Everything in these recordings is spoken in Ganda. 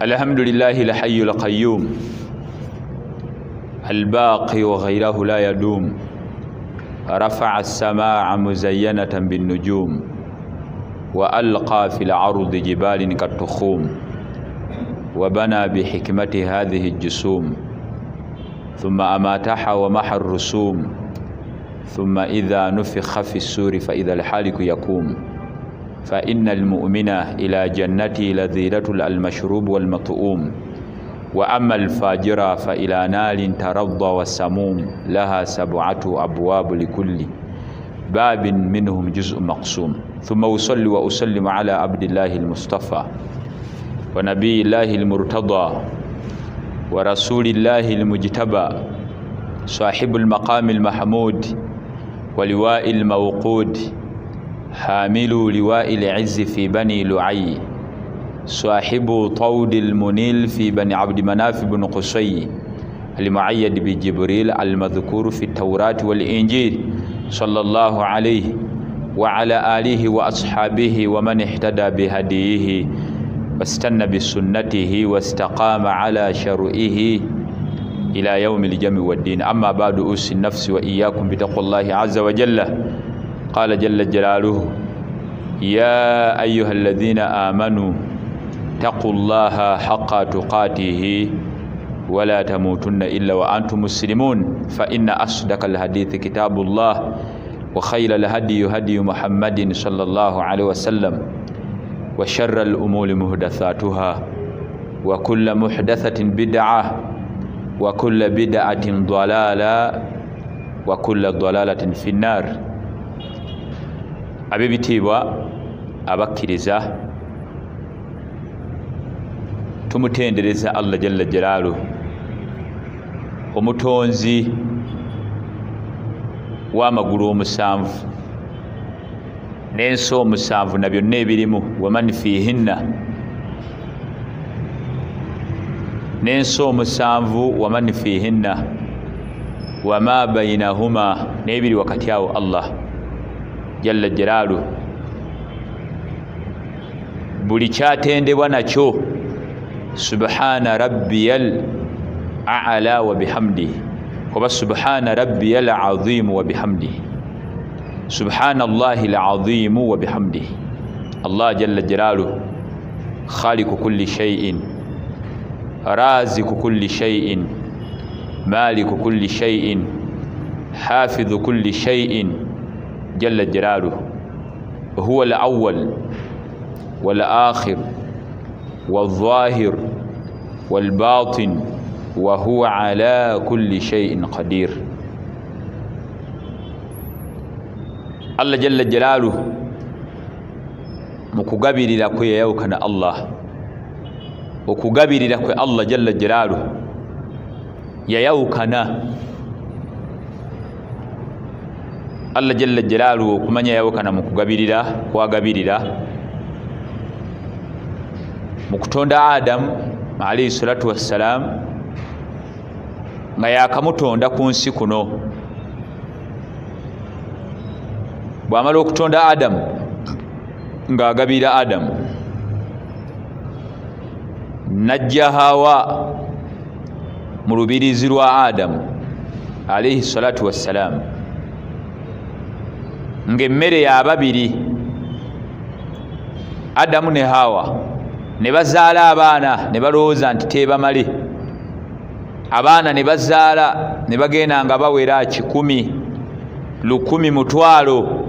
الحمد لله الحي القيوم الباقي وغيره لا يدوم رفع السماء مزينة بالنجوم وألقى في العرض جبال كالتخوم وبنى بحكمة هذه الجسوم ثم أماتها ومحى الرسوم ثم إذا نفخ في السور فإذا الحالك يقوم فإن المؤمن إلى جنته لذيذة المشروب والمطعوم وأما الفاجر فإلى نار ترضى والسموم لها 7 أبواب لكل باب منهم جزء مقسوم ثم أصلي وأسلم على عبد الله المصطفى ونبي الله المرتضى ورسول الله المجتبى صاحب المقام المحمود ولواء الموقود حامل لواء العز في بني لعي صاحب طود المنيل في بني عبد مناف بن قصي المعيد بجبريل المذكور في التوراة والإنجيل صلى الله عليه وعلى آله وأصحابه ومن اهتدى بهديه واستنى بسنته واستقام على شرعه إلى يوم الجمع والدين. أما بعد أوصي النفس وإياكم بتقوى الله عز وجل. قال جل جلاله: يا أيها الذين آمنوا اتقوا الله حق تقاته ولا تموتن إلا وأنتم مسلمون فإن أصدق الحديث كتاب الله وخير الهدي هدي محمد صلى الله عليه وسلم وشر الأمور محدثاتها وكل محدثة بدعة وكل بدعة ضلالة وكل ضلالة في النار. abebitiibwa abakkiriza tumutendereza Allah jalla jalaaluhu omutonzi w'amagulu omusanvu n'ensi omusanvu na byonna ebirimu waman fiihinna n'ensi omusanvu waman fiihinna wama bainahuma n'ebiri wakati awo Allah jalla jalaaluhu buli kyatendebwa nakyo subhana rabbiyal a'la wa bihamdihi oba subhana rabbiyal azim wa bihamdihi subhanallahi alazim wa bihamdihi. Allah jalla jalaaluhu khaliqu kulli shay'in raziqu kulli shay'in maliku kulli shay'in hafidhu kulli shay'in جل جلاله هو الأول والآخر والظاهر والباطن وهو على كل شيء قدير. الله جل جلاله مكغبرira kwe yayawukana Allah okugabirira kwe Allah jalla jalaluhu yayawukana Allah jalla jalaaluhu okumanya yawukana mu kugabirira kwagabirira mu kutonda Adamu alayhi salatu wassalam nga yakamutonda ku nsi kuno. bw'amala okutonda Adamu ng'agabira Adamu najja Hawa mu lubirizi lwa Adamu alayhi salatu wassalam ng'emmere y'ababiri Adamu ne Hawa ne bazaala abaana ne balowooza nti teebamale. Abaana ne bazaala ne bagenda nga bawera 1,000, 1,000, mutwalo,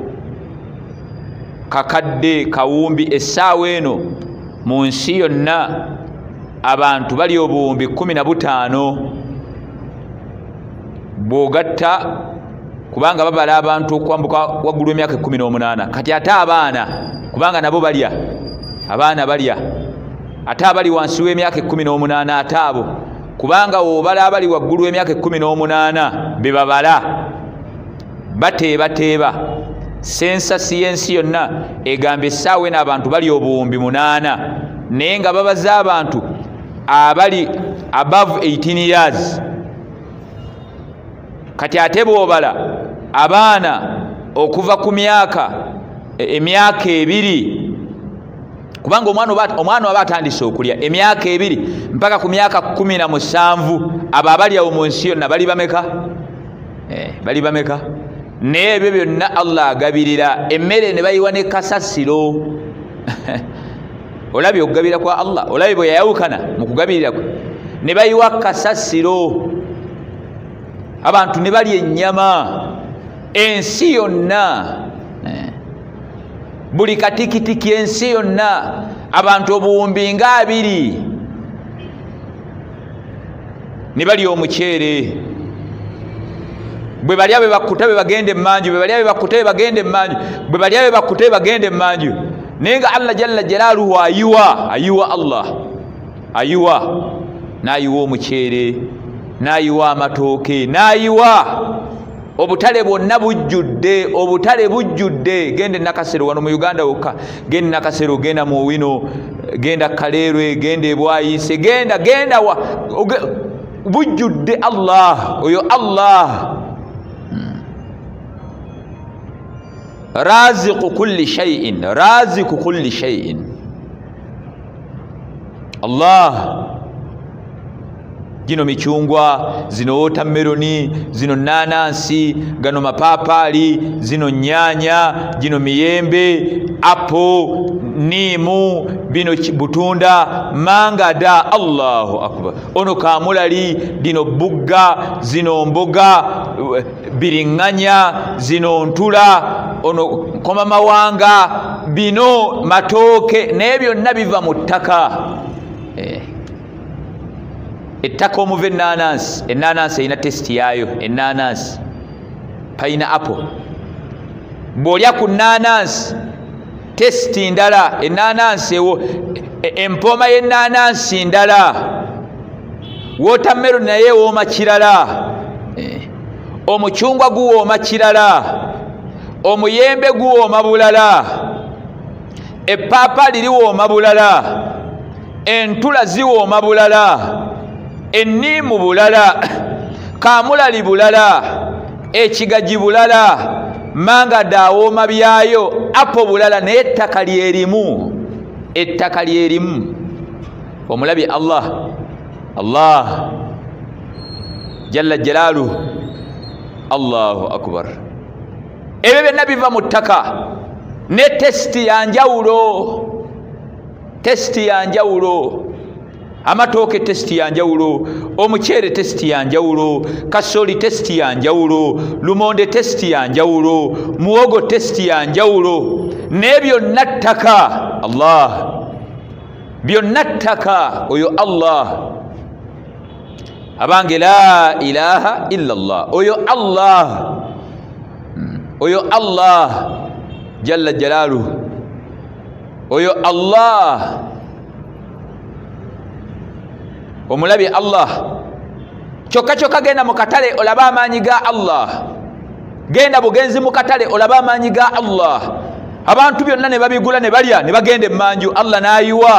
kakadde, kawumbi. Essaawa eno mu nsi yonna abantu bali obuwumbi 15 bw'ogatta kubanga babala abantu okwambuka waggulu emyaka 18. kati ate abaana kubanga nabo balya, abaana balya, ate abali wansi w'emyaka 18 ate abo kubanga obala abali waggulu w'emyaka 18 be babala bateeba. Sensasi y'ensi yonna egamba essaawa eno abantu bali obuwumbi 8 naye nga babaza abantu abali above 18 years. kati ate bw'obala abaana okuva ku emyaka 2 kubanga omwana aba atandise okulya emyaka 2 mpaka ku myaka 17 abo abali awo mu nsi yonna bali bameka bali bameka naye ebyo byonna Allah agabirira emmere ne bayiwa ne kasasiro olabye okugabira kwa Allah olabye bwe yayawukana mu kugabirira kwe ne bayiwa kasasiro abantu ne balya ennyama ensi yonna buli katikitiki ensi yonna abantu obuwumbi nga 2 ne balya omuceere bwe balya bwe bakkuta bwe bagende emmanju bwe balya bwe bakkuta bwe bagende emmanju bwe balya bwe bakkuta bwe bagende emmanju naye nga Allah jalla jalaaluhu ayiwa Allah ayiwa n'ayiwa omuceere n'ayiwa amatooke n'ayiwa obutale bwonna bujjudde gende Nakasero wano mu Uganda wokka gende Nakasero genda mu Owino genda Kaleerwe genda Ebwayise genda bujjudde Allah oyo Allah raziqu kulli shay'in Allah gino michungwa zino watermeloni zino nanansi gano mapapali zino nyanya gino miyembe apple nimu bino butunda mangada Allahu akbar ono kamulali dino bugga zino mboga biringanya zino ntula ono koma mawanga bino matoke nebyo nabiva mu ttaka ettaka omuva enanansi erina testi yaayo enanansi pineapple bw'olya ku nanansi testi ndala enanansi empoma y'enanansi ndala watermelon naye wooma kirala omucungwa guwooma kirala omuyembe guwooma bulala eppaapaali liwooma bulala entula ziwooma bulala enniimu bulala kamulali bulala ekigaji bulala mangada awooma byayo apo bulala naye ettaka lyerimu omulabye Allah jalla jalaaluhu Allahu akbar ebyo byonna biva mu ttaka ne testi yanjawulo amatooke testi yanjawulo omuceere testi yanjawulo kasoli testi yanjawulo lumonde testi yanjawulo muwogo testi yanjawulo naye byonna ttaka Allah byonna ttaka oyo Allah abange la ilaha illa Allah oyo Allah jalla jalaaluhu oyo Allah omulabye Allah kyokka genda mu katale olaba amaanyi ga Allah genda bugenzi mu katale olaba amaanyi ga Allah abantu byonna ne babigula ne balya ne bagenda emmanju Allah n'ayiwa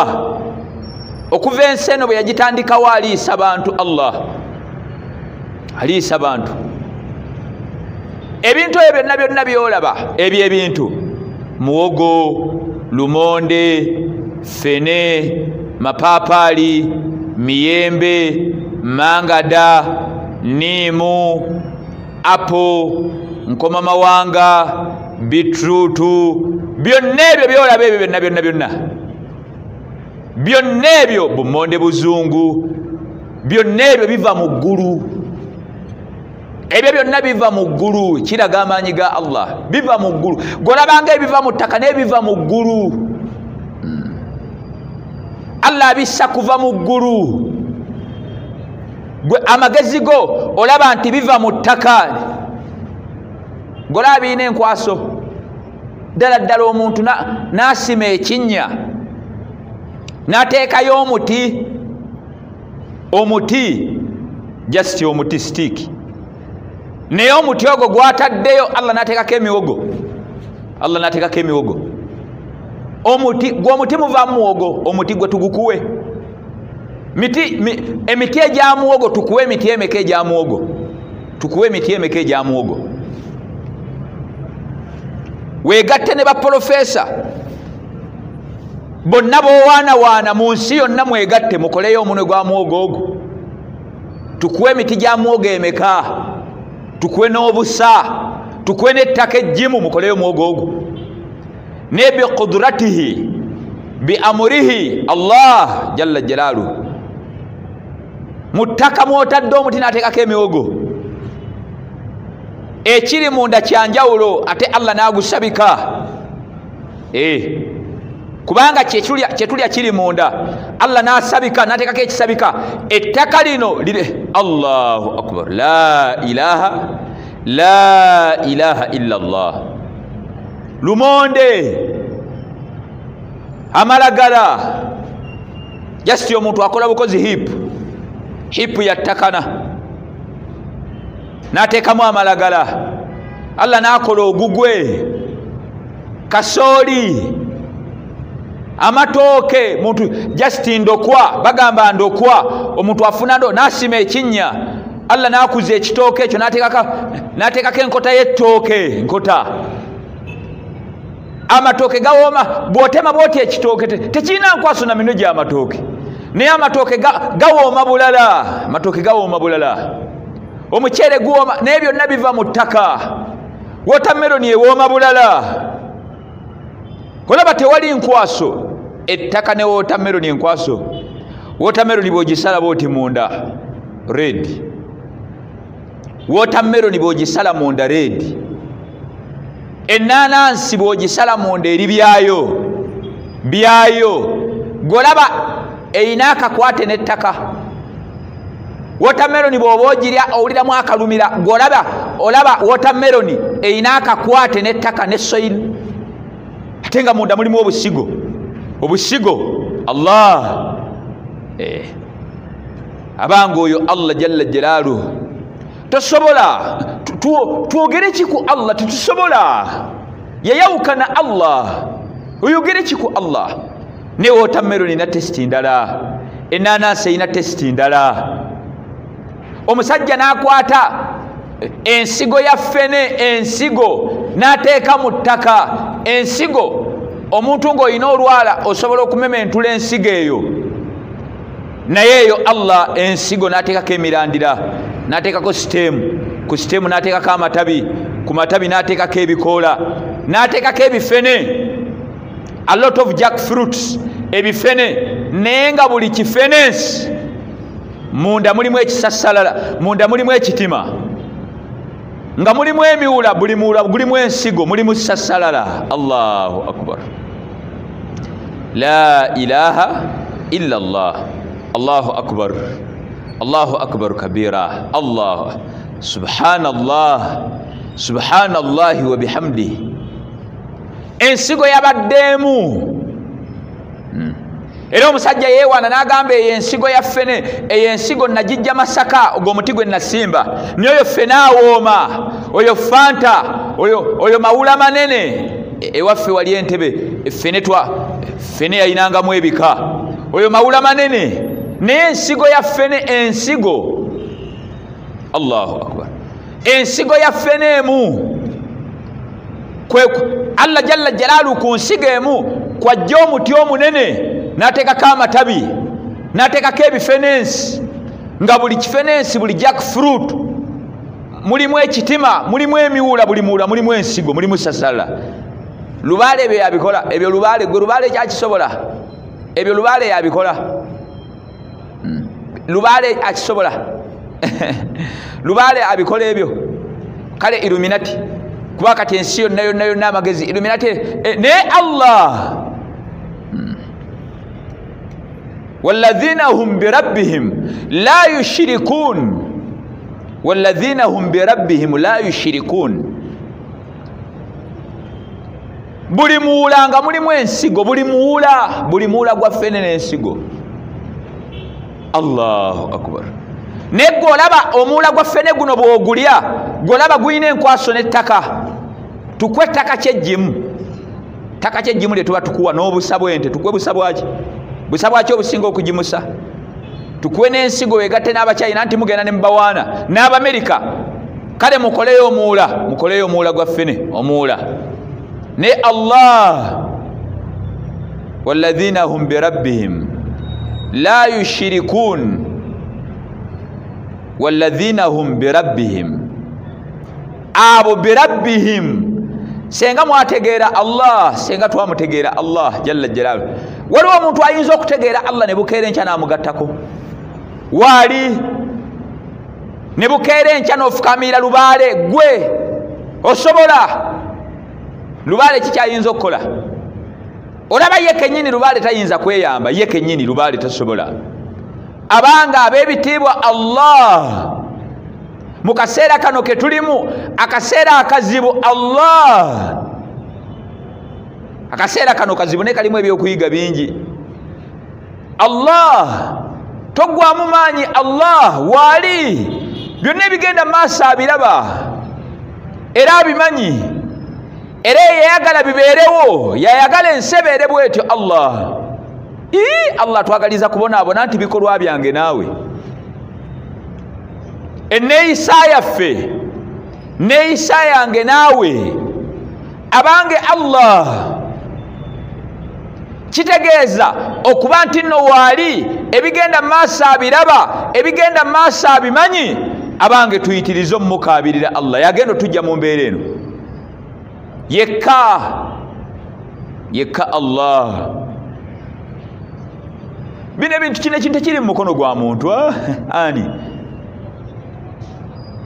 okuva ensi eno bwe yagitandikawo aliisa bantu Allah aliisa bantu ebintu ebyo byonna byolaba ebyo ebintu muwogo lumonde fene mapaapaali miyembe mangada nimu apo nkoma mawanga bitrutu byonna ebyo byolaba ebyo byonna ebyo bumonde buzungu byonna ebyo biva mu ggulu ebyo byonna biva mu ggulu kiraga amaanyi ga Allah biva mu ggulu golabanga ebiva mu ttaka n'ebiva mu ggulu Allah abissa kuva mu ggulu gwe amagezi go olaba nti biva mu ttaka golaba biina enkwaso ddala omuntu n'asima ekinnya n'ateekayo omuti just omuti stick naye omuti ogwo gwataddeyo Allah n'ateekako emiwogo omuti muvaamu muwogo omuti gwe tugukuwe emiti egya muwogo tukuwe emiti emeka egya muwogo weegatte ne baprofesa bonna bowaanawaana mu nsi yonna mwegatte mukoleyo omunwe gwa mwogo ogwo. Tukuwe emiti gya mwogo emeka, tukuwe n'obusa, tukuwe n'ettaka ejjimu, mukoleyo mwogo ogwo. Ne biqudratihi biamurihi Allah jalla jalaaluhu, mu ttaka mwotadde omuti n'ateekako emiwogo, ekiri munda kyanjawulo ate Allah n'agusabika. Kubanga kyetulya kiri munda, Allah n'asabika n'ateekako ekisabika. Ettaka lino lire Allahu akbar, la ilaha illa Allah. Lumonde, amalagala, jasiti omuntu akola bukozi hipu yattakana n'ateekamu amalagala. Allah n'akola ogugwe, kasooli, amatooke. Muntu jasiti ndokwa, bagamba ndokwa, omuntu afuna n'asima ekinnya. Allah n'akuza ekitooke ekyo n'ateekako enkota y'ettooke, enkota. Amatooke gawooma, bw'otema bw'oti ekitooke tekirina nkwaso na minwe gy'amatooke, naye amatooke gawooma bulala, amatooke gawooma bulala. Omuceere guwooma, naye byonna biva mu ttaka. Wotameroni ewooma bulala. Olaba tewali nkwaso, ettaka ne wotameroni enkwaso. Wotameroni bw'ogisala bw'oti munda red, wotameroni bw'ogisala munda red. Ennaanansi bw'ogisala munda eri byayo, golaba eyina akakwate n'ettaka. Wotameroni bw'oba ogirya owuliramu akalumira, olaba wotameroni eyina akakwate n'ettaka ne soil, ate nga munda mulimu obusigo. Allah abanga oyo Allah jalla jalaaluhu tosobola twogere ki ku Allah? Tetusobola, yayawukana Allah. Oyogere ki ku Allah? Ne wotameroni na testi ndala, ennaanansi eyina testi ndala. Omusajja n'akwata ensigo ya ffene, ensigo n'ateeka mu ttaka. Ensigo, omuntu ng'olina olwala osobola okumementula ensigo eyo, naye eyo Allah ensigo n'ateekako emirandira, n'ateekako siteemu, ku siteemu n'ateekako amatabi, ku matabi n'ateekako ebikoola, n'ateekako ebifene, a lot of jackfruits, ebifene. Naye nga buli kifenensi munda mulimu ekisassalala, munda mulimu ekitima, nga mulimu emiwula, buli muwula gulimu ensigo, mulimu sassalala. Allahu akbar, la ilaha illa Allah. Allahu akbar, Allahu akbar kabira. Allah subhanallahi wa bihamdihi. Ensigo yabaddemu. Era omusajja yeewaana n'agamba eyo ensigo ya ffene, eyo ensigo nagijja Masaka, ogwo omuti gwe nasimba, naye oyo ffene awooma, oyo fanta, oyo mawula manene. Ewaffe wali Entebbe ffene yayinangamu ebika, oyo mawula manene, naye ensigo ya ffene, ensigo. Allahu akbar, ensigo ya ffene emu. Allah jalla jalaaluhu ku nsigo emu kwajja omuti omunene, n'ateekako amatabi, n'ateekako ebifenensi, nga buli kifenensi, buli jackfruit mulimu ekitima, mulimu emiwula, buli muwula mulimu ensigo, mulimu sasala. Lubaale ebyo yabikola, ebyo lubaale, gwe lubaale kyakisobola, ebyo lubaale yabikola, lubaale akisobola. Lubaale abikola ebyo. Kale Illuminati, kuba kati ensi yonna amagezi, Illuminati naye Allah. Walladhina hum birabbihim la yushrikun, walladhina hum birabbihim la yushrikun. Buli muwula nga mulimu ensigo, buli muwula gwa ffene n'ensigo. Allahu akbar. Ne golaba omuwula gwa ffene guno bw'ogulya, golaba gulina enkwaso n'ettaka. Tukwe ettaka kyejjimu, ttaka kyejjimu lye tuba tukuwa n'obusa bw'ente. Tukwe busa bwaki? Busa bwaki obusinga okugimusa? Tukuwe n'ensigo weegatte n'Abacyayina nti mugenda ne mubawaana, n'Abamerika. Kale mukoleyo omuwula gwa ffene, omuwula. Ne Allah walladhina hum birabbihim la yushrikun walladhina hum birabbihim abo birabbihim senga mwategeera Allah senga twamutegeera Allah jalla jalaalu waliwo omuntu ayinza okutegeera Allah ne bukeera enkya n'amugattako waali ne bukeera enkya n'ofukamira lubaale gwe osobola lubaale kikyayinza okukola olaba ye kennyini lubaale tayinza kweyamba ye kennyini lubaale tasobola abanga ab'ebitiibwa Allah mu kaseera kano ke tulimu akaseera akazibu Allah akaseera kano kazibu ne kalimu ebyokuyiga bingi Allah togwamu maanyi Allah waali byonna ebigenda maaso abiraba era abimanyi era yayagala bibeerewo yayagala ensi ebeere bwetyo Allah Allah twagaliza kubonaabona nti bikolwa byange naawe enneeyisa yaffe neeyisa yange naawe abange Allah kitegeeza okuba nti nno waali ebigenda maaso abiraba ebigenda maaso abimanyi abange tuyitirize omumukaabirira Allah yagenda tujja mu mbeera eno yekka Allah bino ebintu kino ekintu tekiri mu mukono gwa muntu ani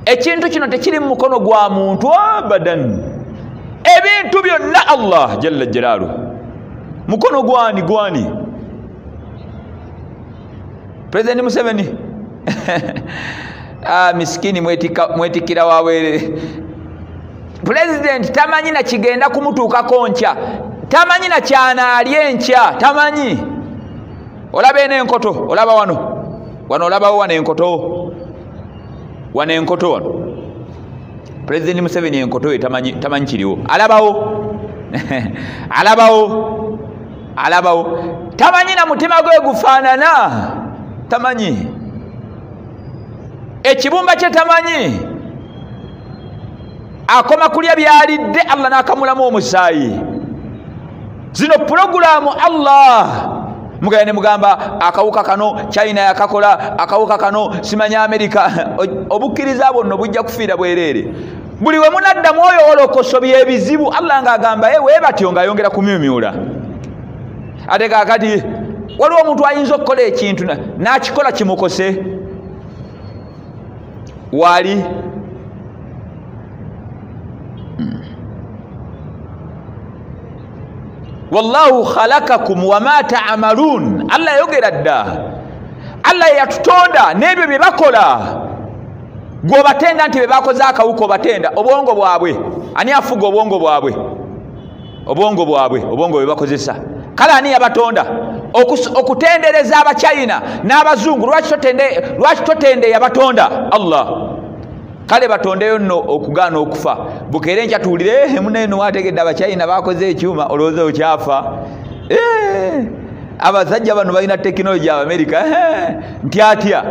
ekintu kino tekiri mu mukono gwa muntu abadan ebintu byonna Allah jalla jalaalu mukono gwani President Museveni miskini mwetikira wawere President tamanyi na kigenda kumutuukako nkya tamanyi na kyanaalye nkya tamanyi olaba eno enkoto olaba wano olabawo wano enkoto wano President Museveni enkoto ye tamanyi kiriwo alabawo tamanyi na mutima gwe gufaanana tamanyi ekibumba kye tamanyi akoma kulya byalidde Allah n'akamulamu omusaayi zino pulogulaamu Allah mugaya ne mugamba akawuka kano China yakakola akawuka kano simanya Amerika obukkiriza bwonno bujja kufiira bwereere buli we munadda mwoyo olokoso byebizibu Allah ng'agamba weebatyo ng'ayongera kumyumyula ate kaakati waliwo omuntu ayinza okukola ekintu n'akikola kimukose waali wallahu khalakakum wama ta'malun Allah yogera dda Allah yatutonda n'ebyo bye bakola gwobatenda nti bye bakoze akawuka obatenda obwongo bwabwe ani afuga obwongo bwabwe obwongo bwe bakozesa kale ani yabatonda okutendereza abachina n'abazungu lwaki totende yabatonda Allah kale batondeyo nno okugaana okufa bukeere nkya tuwulire muneeno wategedde abachina bakoze ekyuma olowooza okyafa abasajja bano balina tekinologi Amerika nti atya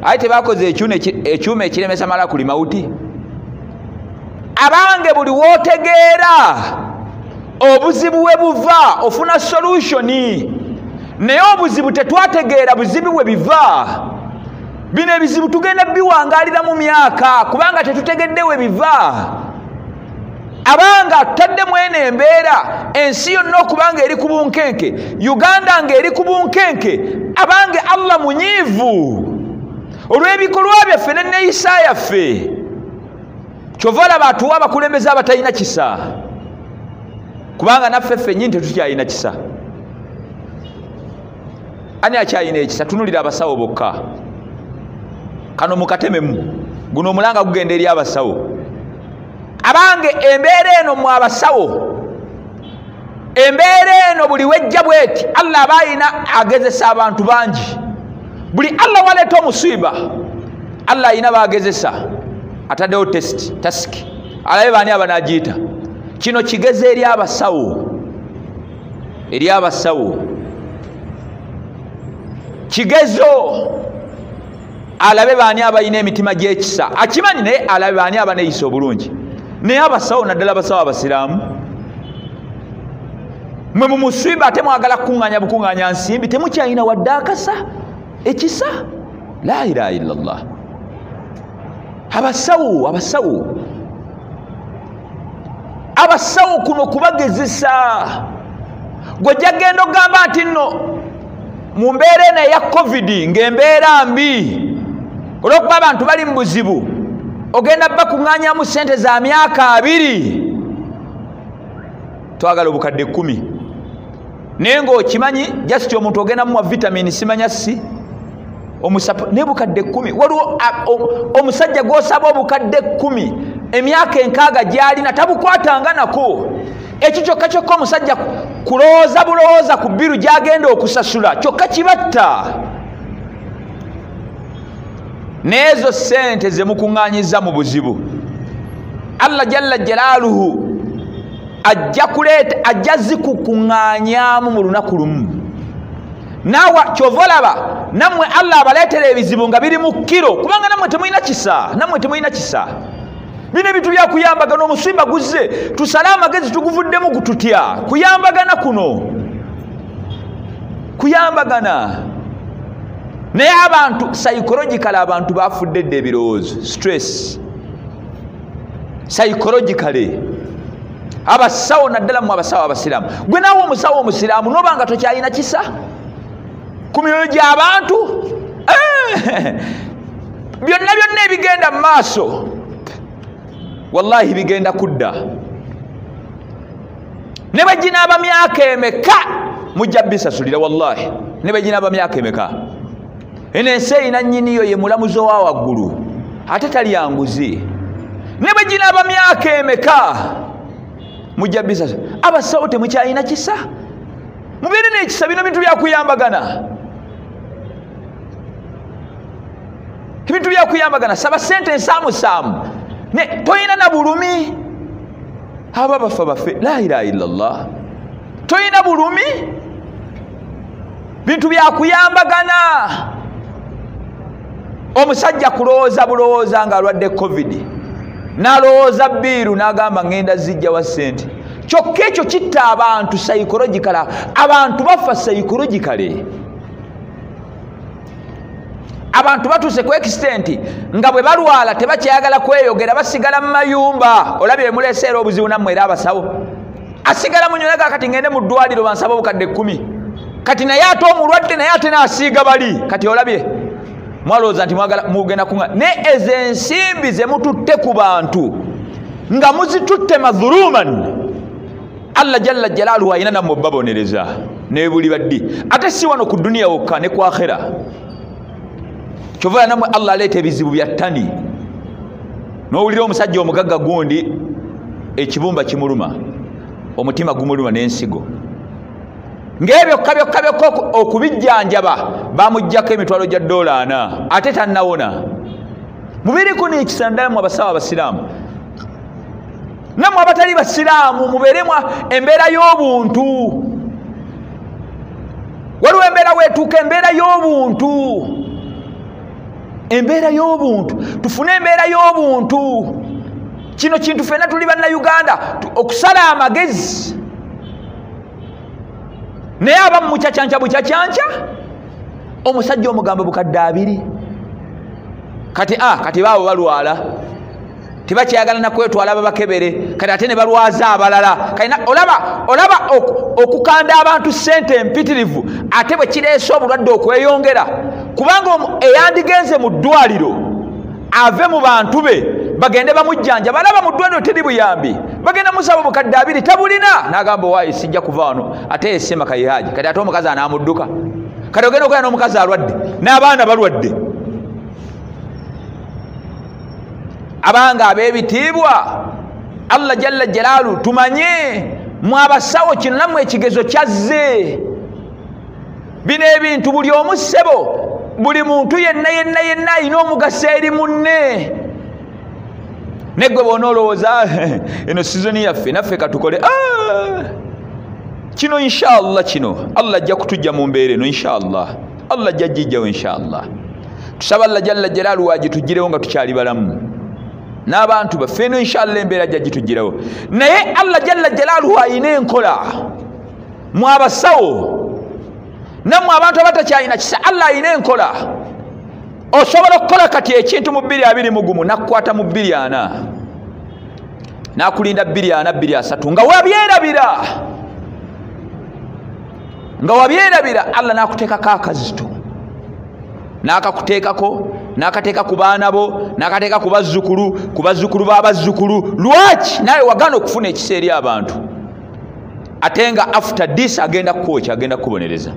aye tebakoze ekyuma ekiremesa malakuli mawuti abange buli wootegeera obuzibu we buva ofuna solutioni naye obuzibu tetwategeera buzibu we biva bino ebizibu tugenda biwangaalira mu myaka kubanga tetutegedde we biva abanga tutaddemu eno embeera ensi yonna okubanga eri ku bunkenke Uganda ng'eri ku bunkenke abange Allah munyiivu olw'ebikolwa byaffe n'enneeyisa yaffe kyova olaba atuwa abakulembeze abatalina kisa kubanga naffe ffennyini tetukyalina kisa ani akyalina ekisa tunulira abasawo bokka kano mukatememu guno omulanga gugenda eri abasawo abange embeera eno mu abasawo embeera eno buli wejja bweti Allah aba ayina agezesa abantu bangi buli Allah waleeta omusiiba Allah ayina baagezesa ataddewo task alabe baani abanagiyita kino kigeze eri abasawo kigezo alabe baani abalina emitima gy'ekisa akimanyi naye alabe baani abaneeyisa obulungi naye abasawo naddala abasawo abasiraamu mwe mu musiba ate mwagala kukuŋŋaanya bukuŋŋaanya nsimbi temukyalina wadde akasa ekisa. La ilaha illallah. abasawo kuno kubagezesa. Gwojja genda ogamba nti nno mu mbeera eno eya covid ng'embeera mbi olw'okuba abantu bali mu buzibu ogenda bakuŋŋaanyamu ssente za myaka 2 twagala obukadde 10 naye ng'okimanyi jasiti omuntu ogenda muwa vitamini simanya si omusapu ne bukadde 10. Waliwo omusajja gw'osaba obukadde 10 emyaka 6 gy'alina tabukwatanga nako. Ekyo kyokka kyokka omusajja kulowooza bulowooza ku bbiru gy'agenda okusasula kyokka kibatta. N'ezo ssente ze mukuŋŋaanyiza mu buzibu Allah jalla jalaaluhu ajja zikukuŋŋaanyaamu mu lunaku lumu. Naawe kyova olaba nammwe Allah abaleetera ebizibu nga biri mu kiro kubanga nammwe temulina kisa. Bino ebintu byakuyambagana omusimba guzze tusale amagezi tuguvuddemu kututya kuyambagana kuno kuyambagana. Naye abantu psychological abantu bafudde dde ebirowoozo stress psychologically. Abasawo naddala mu abasawo abasiraamu gwe naawe omusawo omusiraamu nobanga tokyalina kisa ku myoyo gy'abantu byonna ebigenda mu maaso wallahi bigenda kudda. Ne baginaaba myaka emeka mujja bisasulira wallahi ne baginaaba myaka emeka. Eno ensi erina nnyiniyo ye mulamuzi owa waggulu ate tali yanguzi. Ne baginaaba myaka emeka mujja bisasulira. Abasawo temukyalina kisa mubeere n'ekisa. Bino bintu byakuyambagana ebintu byakuyambagana. Saba ssente ensaamusaamu ne toyina na bulumi. Aba bafa bafe la ilaha illallah. Toyina bulumi bintu byakuyambagana. Omusajja kulowooza bulowooza ng'alwadde covid n'alowooza bbiiru n'agamba ngenda zijja wa ssente. Kyokka ekyo kitta abantu psychologically. Abantu bafa psychologically. Abantu batuuse ku extent nga bwe balwala tebakyayagala kweyogera basigala mu mayumba. Olabye muleeseera obuzibu nammwe era abasawo asigala munyolaga kati ngende mu ddwaliro bansaba obukadde 10 kati naye ate omulwadde naye ate n'asiiga bali kati olabye mwalowooza nti mugenda kuŋŋa. Ne ezo ensimbi ze mututte ku bantu nga muzitutte madhuluman Allah jalla jalaaluhu ayina nammwe babonereza ne buli baddi ate si wano ku duniya wokka ne ku akhera. Kyova nammwe Allah aleeta ebizibu bya ttani n'owulira omusajja omugagga gundi ekibumba kimuluma omutima gumuluma n'ensigo ng'ebyo byokka okubijjanjaba bamuggyako emitwalo gya $4 ate tannawona. Mubeere ko n'ekisa ddala mu abasawo abasiraamu nammwe abatali basiraamu mubeeremu embeera y'obuntu. Waliwo embeera weetuuka embeera y'obuntu tufune embeera y'obuntu. Kino kintu ffenna tuli bannayuganda okusala amagezi naye abamu mukyacyanca bukyacyanca. Omusajja omugamba bukadde 2 kati baabo balwala tebakyayagala nakwetwala babakebere kati ate ne balwaza abalala. Olaba okukanda abantu ssente empitirivu ate bwe kireese obulwadde okweyongera kubanga eyandigenze mu ddwaliro ave mu bantu be bagende bamujjanja balaba mu ddwaliro teri buyambi bagenda musaba obukadde 2 tabulina n'agamba waayi sijja kuva wano ate esema kayihaji kati ate omukazi anaamudduka kati ogenda okola n'omukazi alwadde n'abaana balwadde. Abanga ab'ebitiibwa Allah jalla jalaalu tumanye mu abasawo kino nammwe ekigezo kyazze. Bino ebintu buli omu ssebo buli muntu yenna alina omugaso eri munne. Neggwe bw'onoolowooza eno sizoni yaffe naffe katukole kino inshallah kino Allah ajja kutujja mu mbeera eno inshallah. Allah ajja jijjawo inshallah. Tusaba Allah jalla jalaalu agitugirewo nga tukyali balamu n'abantu baffe eno inshallah embeera ajja gitugirawo. Naye Allah jalla jalaaluhu ayina enkola mwabasawo nammwe abantu abatakyalina kisa Allah alina enkola osobola okukola kati ekintu mu 221 nakukwata mu 240 nakulinda 243 nga wabyerabira Allah nakuteekako akazito nakakuteekako nakateeka ku baana bo nakateeka ku bazzukulu b'abazzukulu lwaki naye wagana okufuna ekisa eri abantu ate nga after this agenda kukwoca agenda kukubonereza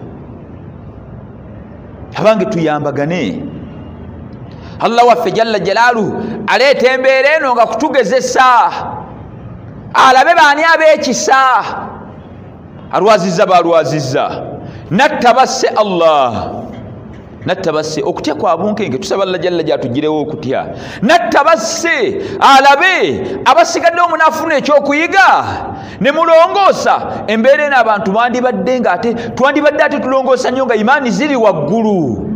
abange tuyambagane Allah waffe jalla jalaaluhu aleeta embeera eno nga kutugezesa alabe baani ab'ekisa alwazizza balwazizza nattabasse Allah nattabasse okutya kwa bunkenge tusaba Allah jalla jatugirewo okutya nattabasse alabe abasigadde omunafuna ekyokuyiga ne mulongoosa embeera eno abantu bandibadde nga ate twandibadde ate tulongoosa nnyo nga imaani ziri waggulu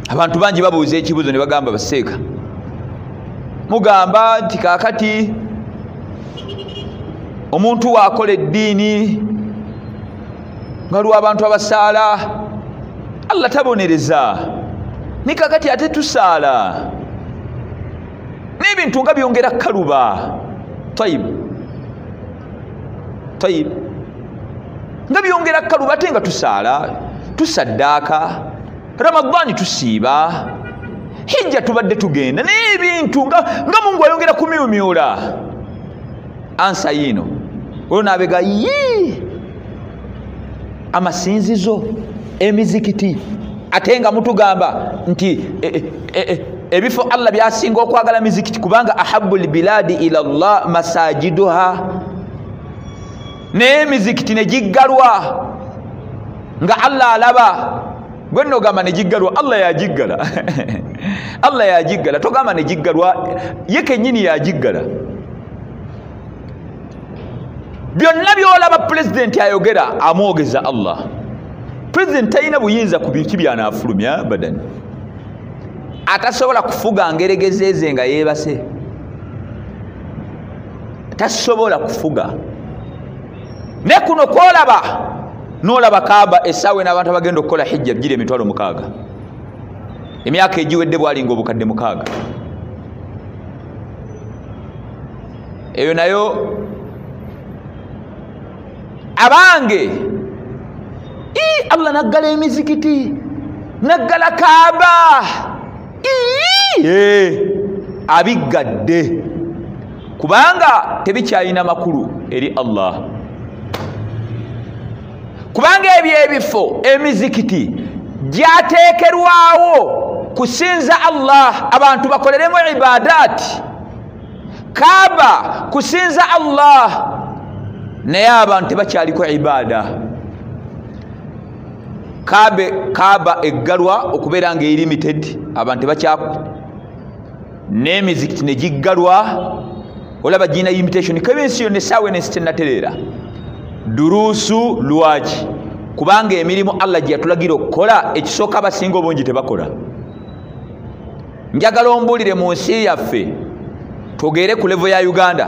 abantu bangi babuuza ekibuzo ne bagamba baseeka mugamba nti kaakati omuntu waakola eddiini nga lw'abantu abasaala Allah tabonereza ni kakati ate tusaala n'ebintu nga byongera kaluba tayib nga byongera kaluba ate nga tusaala tusaddaaka Ramadani tusiiba hijja tubadde tugenda n'ebintu nga Mungu ayongera kumyumyula ansa yino olwo nabega amasinzizo emizikiti ate nga mutugamba nti ebifo Allah byasinga okwagala mizikiti kubanga ahabbul biladi ila Allah masajiduha ne mizikiti ne jiggalwa nga Allah alaba gwe nogamba ne jiggalwa Allah yajiggala Allah yajiggala togamba ne jiggalwa ye kennyini yajiggala byonna byolaba president ayogera amwogeza Allah president talina buyinza ku bintu byanaafulumya badani atasobola kufuga ngeregezeze nga yeebase tasobola kufuga ne kuno kwolaba n'olaba Kaaba essaawa n'abantu abagenda okukola hijja gira 6,000 emyaka egiwedde bwalinga obukadde 6 eyo nayo abange Allah naggala emizikiti naggala Kaaba abiggadde kubanga tebikyalina makulu eri Allah kubanga ebyo ebifo emizikiti gyateekerwawo kusinza Allah abantu bakoleremu ibadaati Kaaba kusinza Allah naye abantu tebakyaliko ibada Kaaba eggalwa okubeera nga limited abantu tebakyaku n'emizikiti ne giggalwa olaba gina limitation kebinsi yonna essaawa ensi tennatereera duruusu lwaki kubanga emirimu Allah gye yatulagira okukola ekisooka abasinga obungi tebakola njagala ombuulire mu nsi yaffe twogeere ku levo ya Uganda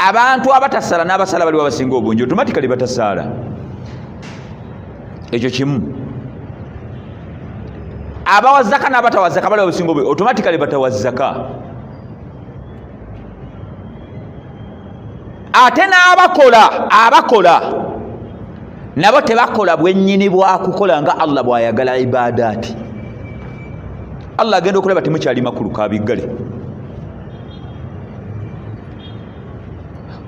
abantu abatasala n'abasala baliwo abasinga obungi automatically batasaala ekyo kimu abawazaka n'abatawazaka baliwo abasinga obungi automatically batawazaka ate n'abakola nabo tebakola bwennyini bwakukola nga Allah bwayagala ibadaati Allah agenda okulaba temukyali makulu kabiggale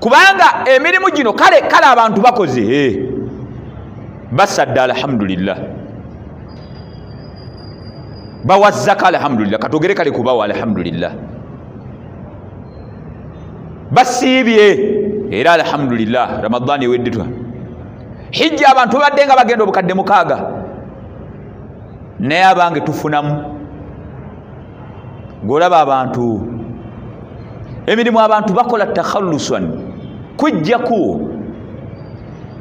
kubanga emirimu gino kale abantu bakoze basadda alhamdulillah bawazzaka alhamdulillah katogere kale kubawa alhamdulillah basiibye era alhamdulillah Ramadani wedditwa hijja abantu badde nga bagenda obukadde 6 naye abange tufunamu golaba abantu emirimu abantu bakola takhallusan kujjaku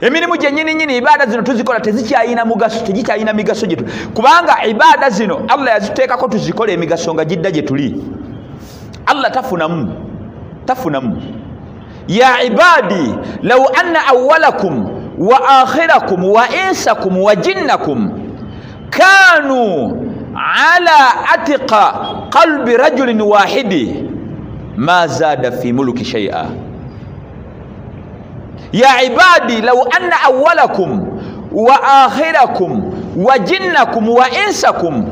emirimu gyennyini ibada zino tuzikola tezikyayina mugaso tegikyayina migaso gyetu kubanga ibada zino Allah yaziteekako tuzikola emigaso nga gidda gye tuli Allah tafunamu ya ibadi law anna awwalakum wa akhirakum wa insakum wa jinnakum kanu ala atiqa qalbi rajulin wahidi ma zada fi mulki shay'a. Ya ibadi law anna awwalakum wa akhirakum wa jinnakum wa insakum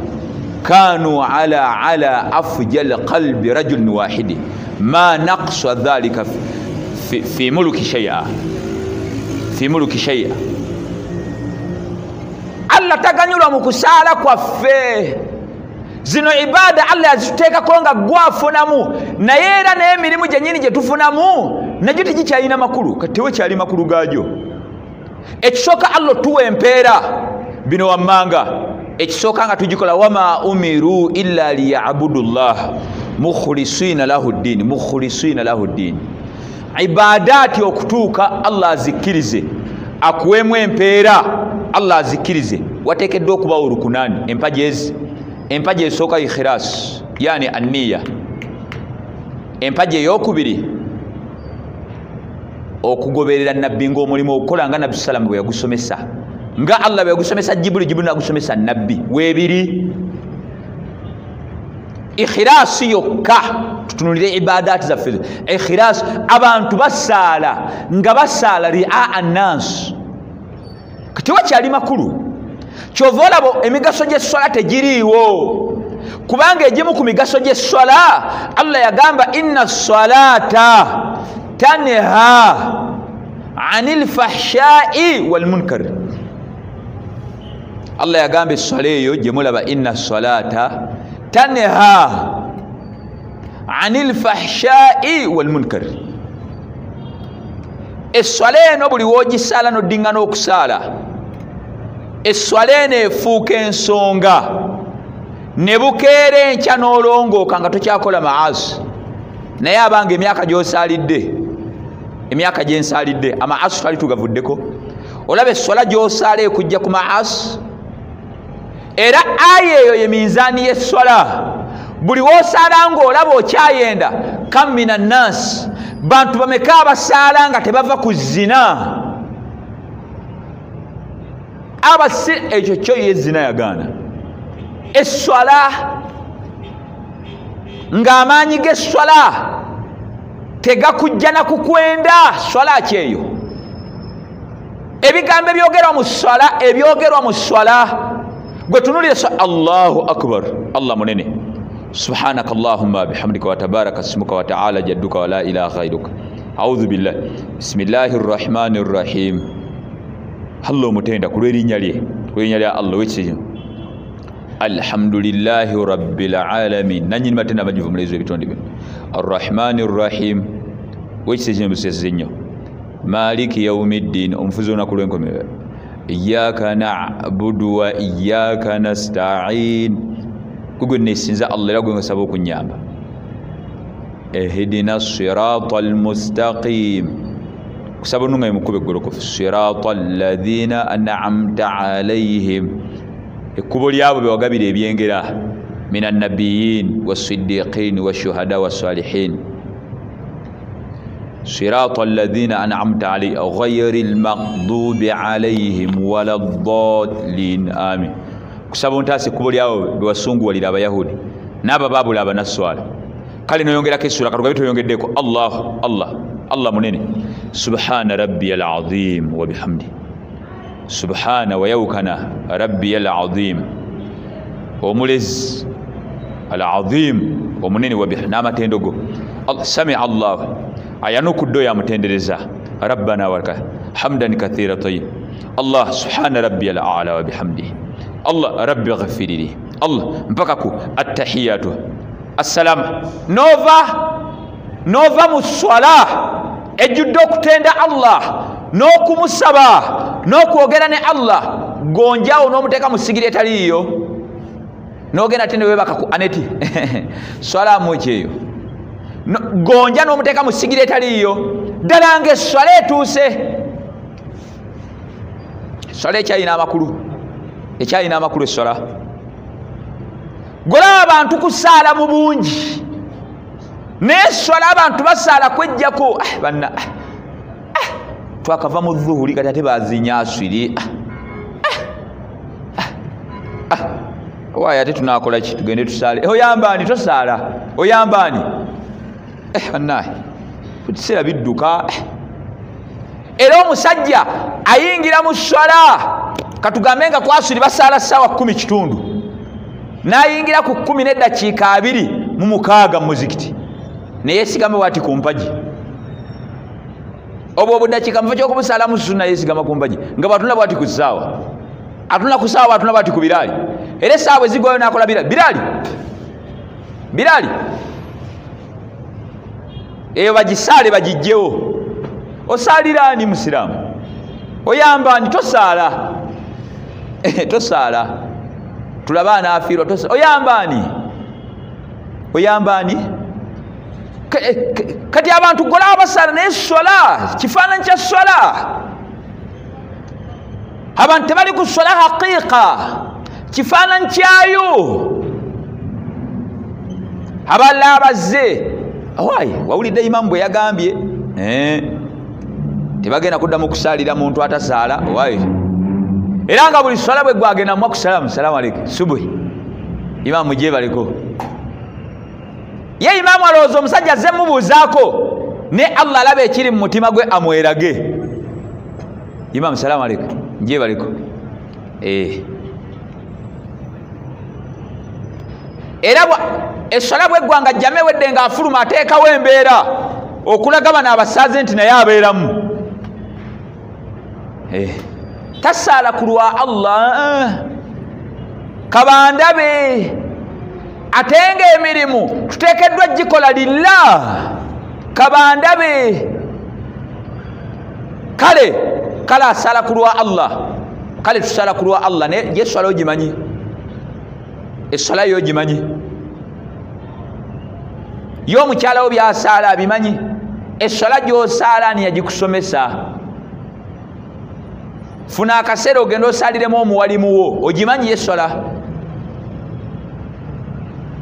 kanu ala afjal qalbi rajulin wahidi ma naqsa dhalika fi mulki shay'a. Fi mulki shay'a. Allah taganyulwa mu kusala kwaffe. Zino ibada Allah yaziteeka konga gwafunamu naye era n'emirimu gyennyini gye tufunamu nagyo tegikyalina makulu kati tewekyali makulu gaagyo. Ekisooka Allah tuwa empeera bino wammanga. Ekisooka nga tugikola wama umiru illa liyabudu llah mukhlisina lahu ddin. Mukhlisina lahu ddin. Ibadaati okutuuka Allah azikkirize akuwemu empeera Allah azikkirize wateekeddwa okubawo olukunaani empaji ezi. Empaji esooka ikhilas yani anniya. Empaji ey'okubiri okugoberera nabbi ng'omulimu okukola nga nabbi salama bwe yagusomesa nga Allah bwe yagusomesa Jibril n'agusomesa nabbi. Weebiri ikhilas yokka. Tutunulire ibadaati zaffe. Ikhilas abantu basaala nga basaala ri'a annas kati wakyali makulu. Kyova olaba emigaso gy'esswala tegiriiwo kubanga egimu ku migaso gy'esswala Allah yagamba inna salata tanha anil fahsha'i wal munkar. Allah yagamba esswala eyo gye mulaba inna salata tanha anil fahsha'i wal munkar. Esswala eno buli woogisaala n'oddinga n'okusaala esswala eno efuuka ensonga ne bukeera enkya n'olongooka nga tokyakola maasi. Naye abanga emyaka gy'osaalidde emyaka gye nsaalidde amaasi twali tugavuddeko. Olaba esswala gy'osaala ekujja ku maasi. Era aya eyo ye minzaani y'esswala. Buli w'osaala ng'olaba okyayenda kam mina nnaasi bantu bameka abasaala nga tebava ku zina. Abasi ekyo kyo ye zina yagaana. Esswala ng'amaanyi g'esswala tegakujja na kukwenda swala kyeyo. Ebigambo ebyogerwa mu swala gwe tunulire Allahu akbar Allah munene subhanaka Allahumma bihamdika wa tabaraka ismuka wa ta'ala jadduka wa la ilaha ghayruka a'udhu billahi bismillahir rahmanir rahim. Allah mutenda kulwerinnya lye Allah wekiri alhamdulillahi rabbil alamin nanyini matenda bajivu mulezo ebitonde bino arrahmanir rahim wekiri mbusezennyo maliki yawmiddin omufuzi olunaku lw'enkomerero iyyaka na'budu wa iyyaka nasta'in gwe nesinza Allah era gwe nsaba okunyamba ihdina siratal mustaqim kusaba nunga mukube golokofu siratal ladhina an'amta alayhim ekkubo lyabo bewagabira ebyengera minan nabiyyin was-siddiqin wash-shuhada was-salihin siratal ladhina an'amta alayhim ghayril maghdubi alayhim waladdallin amin. Kusaba ntaase ekkubo lyabo bewasunguwalira abayahudi n'ababaabula abanaswala. Kale noyongerako essura katugabe toyongeddeko Allah munene subhana rabbiyal azim wa bihamdi subhana wa yawkana rabbiyal azim omulezi al azim omunene wa bihamdi n'amatendogo sami Allah ayanukuddo yamutendereza rabbana walaka hamdan kathira tayyib Allah subhana rabbiyal a'la wa bihamdi Allah rabbi ghafirili Allah mpaka ku attahiyatu assalam nova mu swala ejjudde okutenda Allah n'okumusaba n'okwogera ne Allah gonjawo n'omuteeka mu sigiri etaliiyo n'ogenda ate ne webaka ku aneti swala mu ekyeyo gonja n'omuteeka mu sigiri etaliiyo ddala ng'esswala etuuse. Esswala ekyalina amakulu esswala golaba abantu kusaala mu bungi neswala abantu basala kwejjako banna twakava mu dhuhuri kati ate bazinya aswiri waye ate tunakola ki tugende tusale oyambani tosala oyambani bannaye tutisera bidduka era omusajja ayingira mu swala katugambe nga kwaswiri basala sawa 10 kitundu nayingira ku 10 n'eddakiika 2 mu 6 mu muzikiti neyesigama wati kumpaji obwo buddakiika muva kyokubusala mu sunna yesigama kumpaji nga batuna bwati ku ssaawa atuna ku ssaawa atuna bwati ku Bilali era essaawa ezigwayo nakola Bilali eyo bagisale bagijjewo osalira ani musiramu oyambani tosala tosala tulabana afiirwa tosala oyambani kati abantu gola abasala n'essola kifaananyi kya ssola abantu tebali ku ssola haqiiqa kifaananyi kyayo aballa abazze awaayi wawulidde imamu bwe yagambye tebagenda kuddamu kusalira muntu atasaala awaayi era nga buli ssola bwe gwagenda mu akusalamu salaamu aleykum subuhi imamu gyebaleko ye imamu alowooza omusajja azze mubuuzaako ne Allah alaba ekiri mu mutima gwe amwerage imamu salaamu aleykum gyebaleko era essola bweggwanga jjame wedde nga afuluma ateekawo embeera okulaga bano abasaaze nti naye abeeramu tasaala ku lwa Allah kabandabe ate ng'emirimu tuteekeddwa gikola lillah kabandabe kale asala ku lwa Allah kale tusala ku lwa Allah naye esswala ogimanyi esswala yo ogimanyi yo omukyalawo byasaala abimanyi esswala gy'osaala ani yagikusomesa funa akaseera ogenda osaliremu omuwalimuwo ogimanyi esswala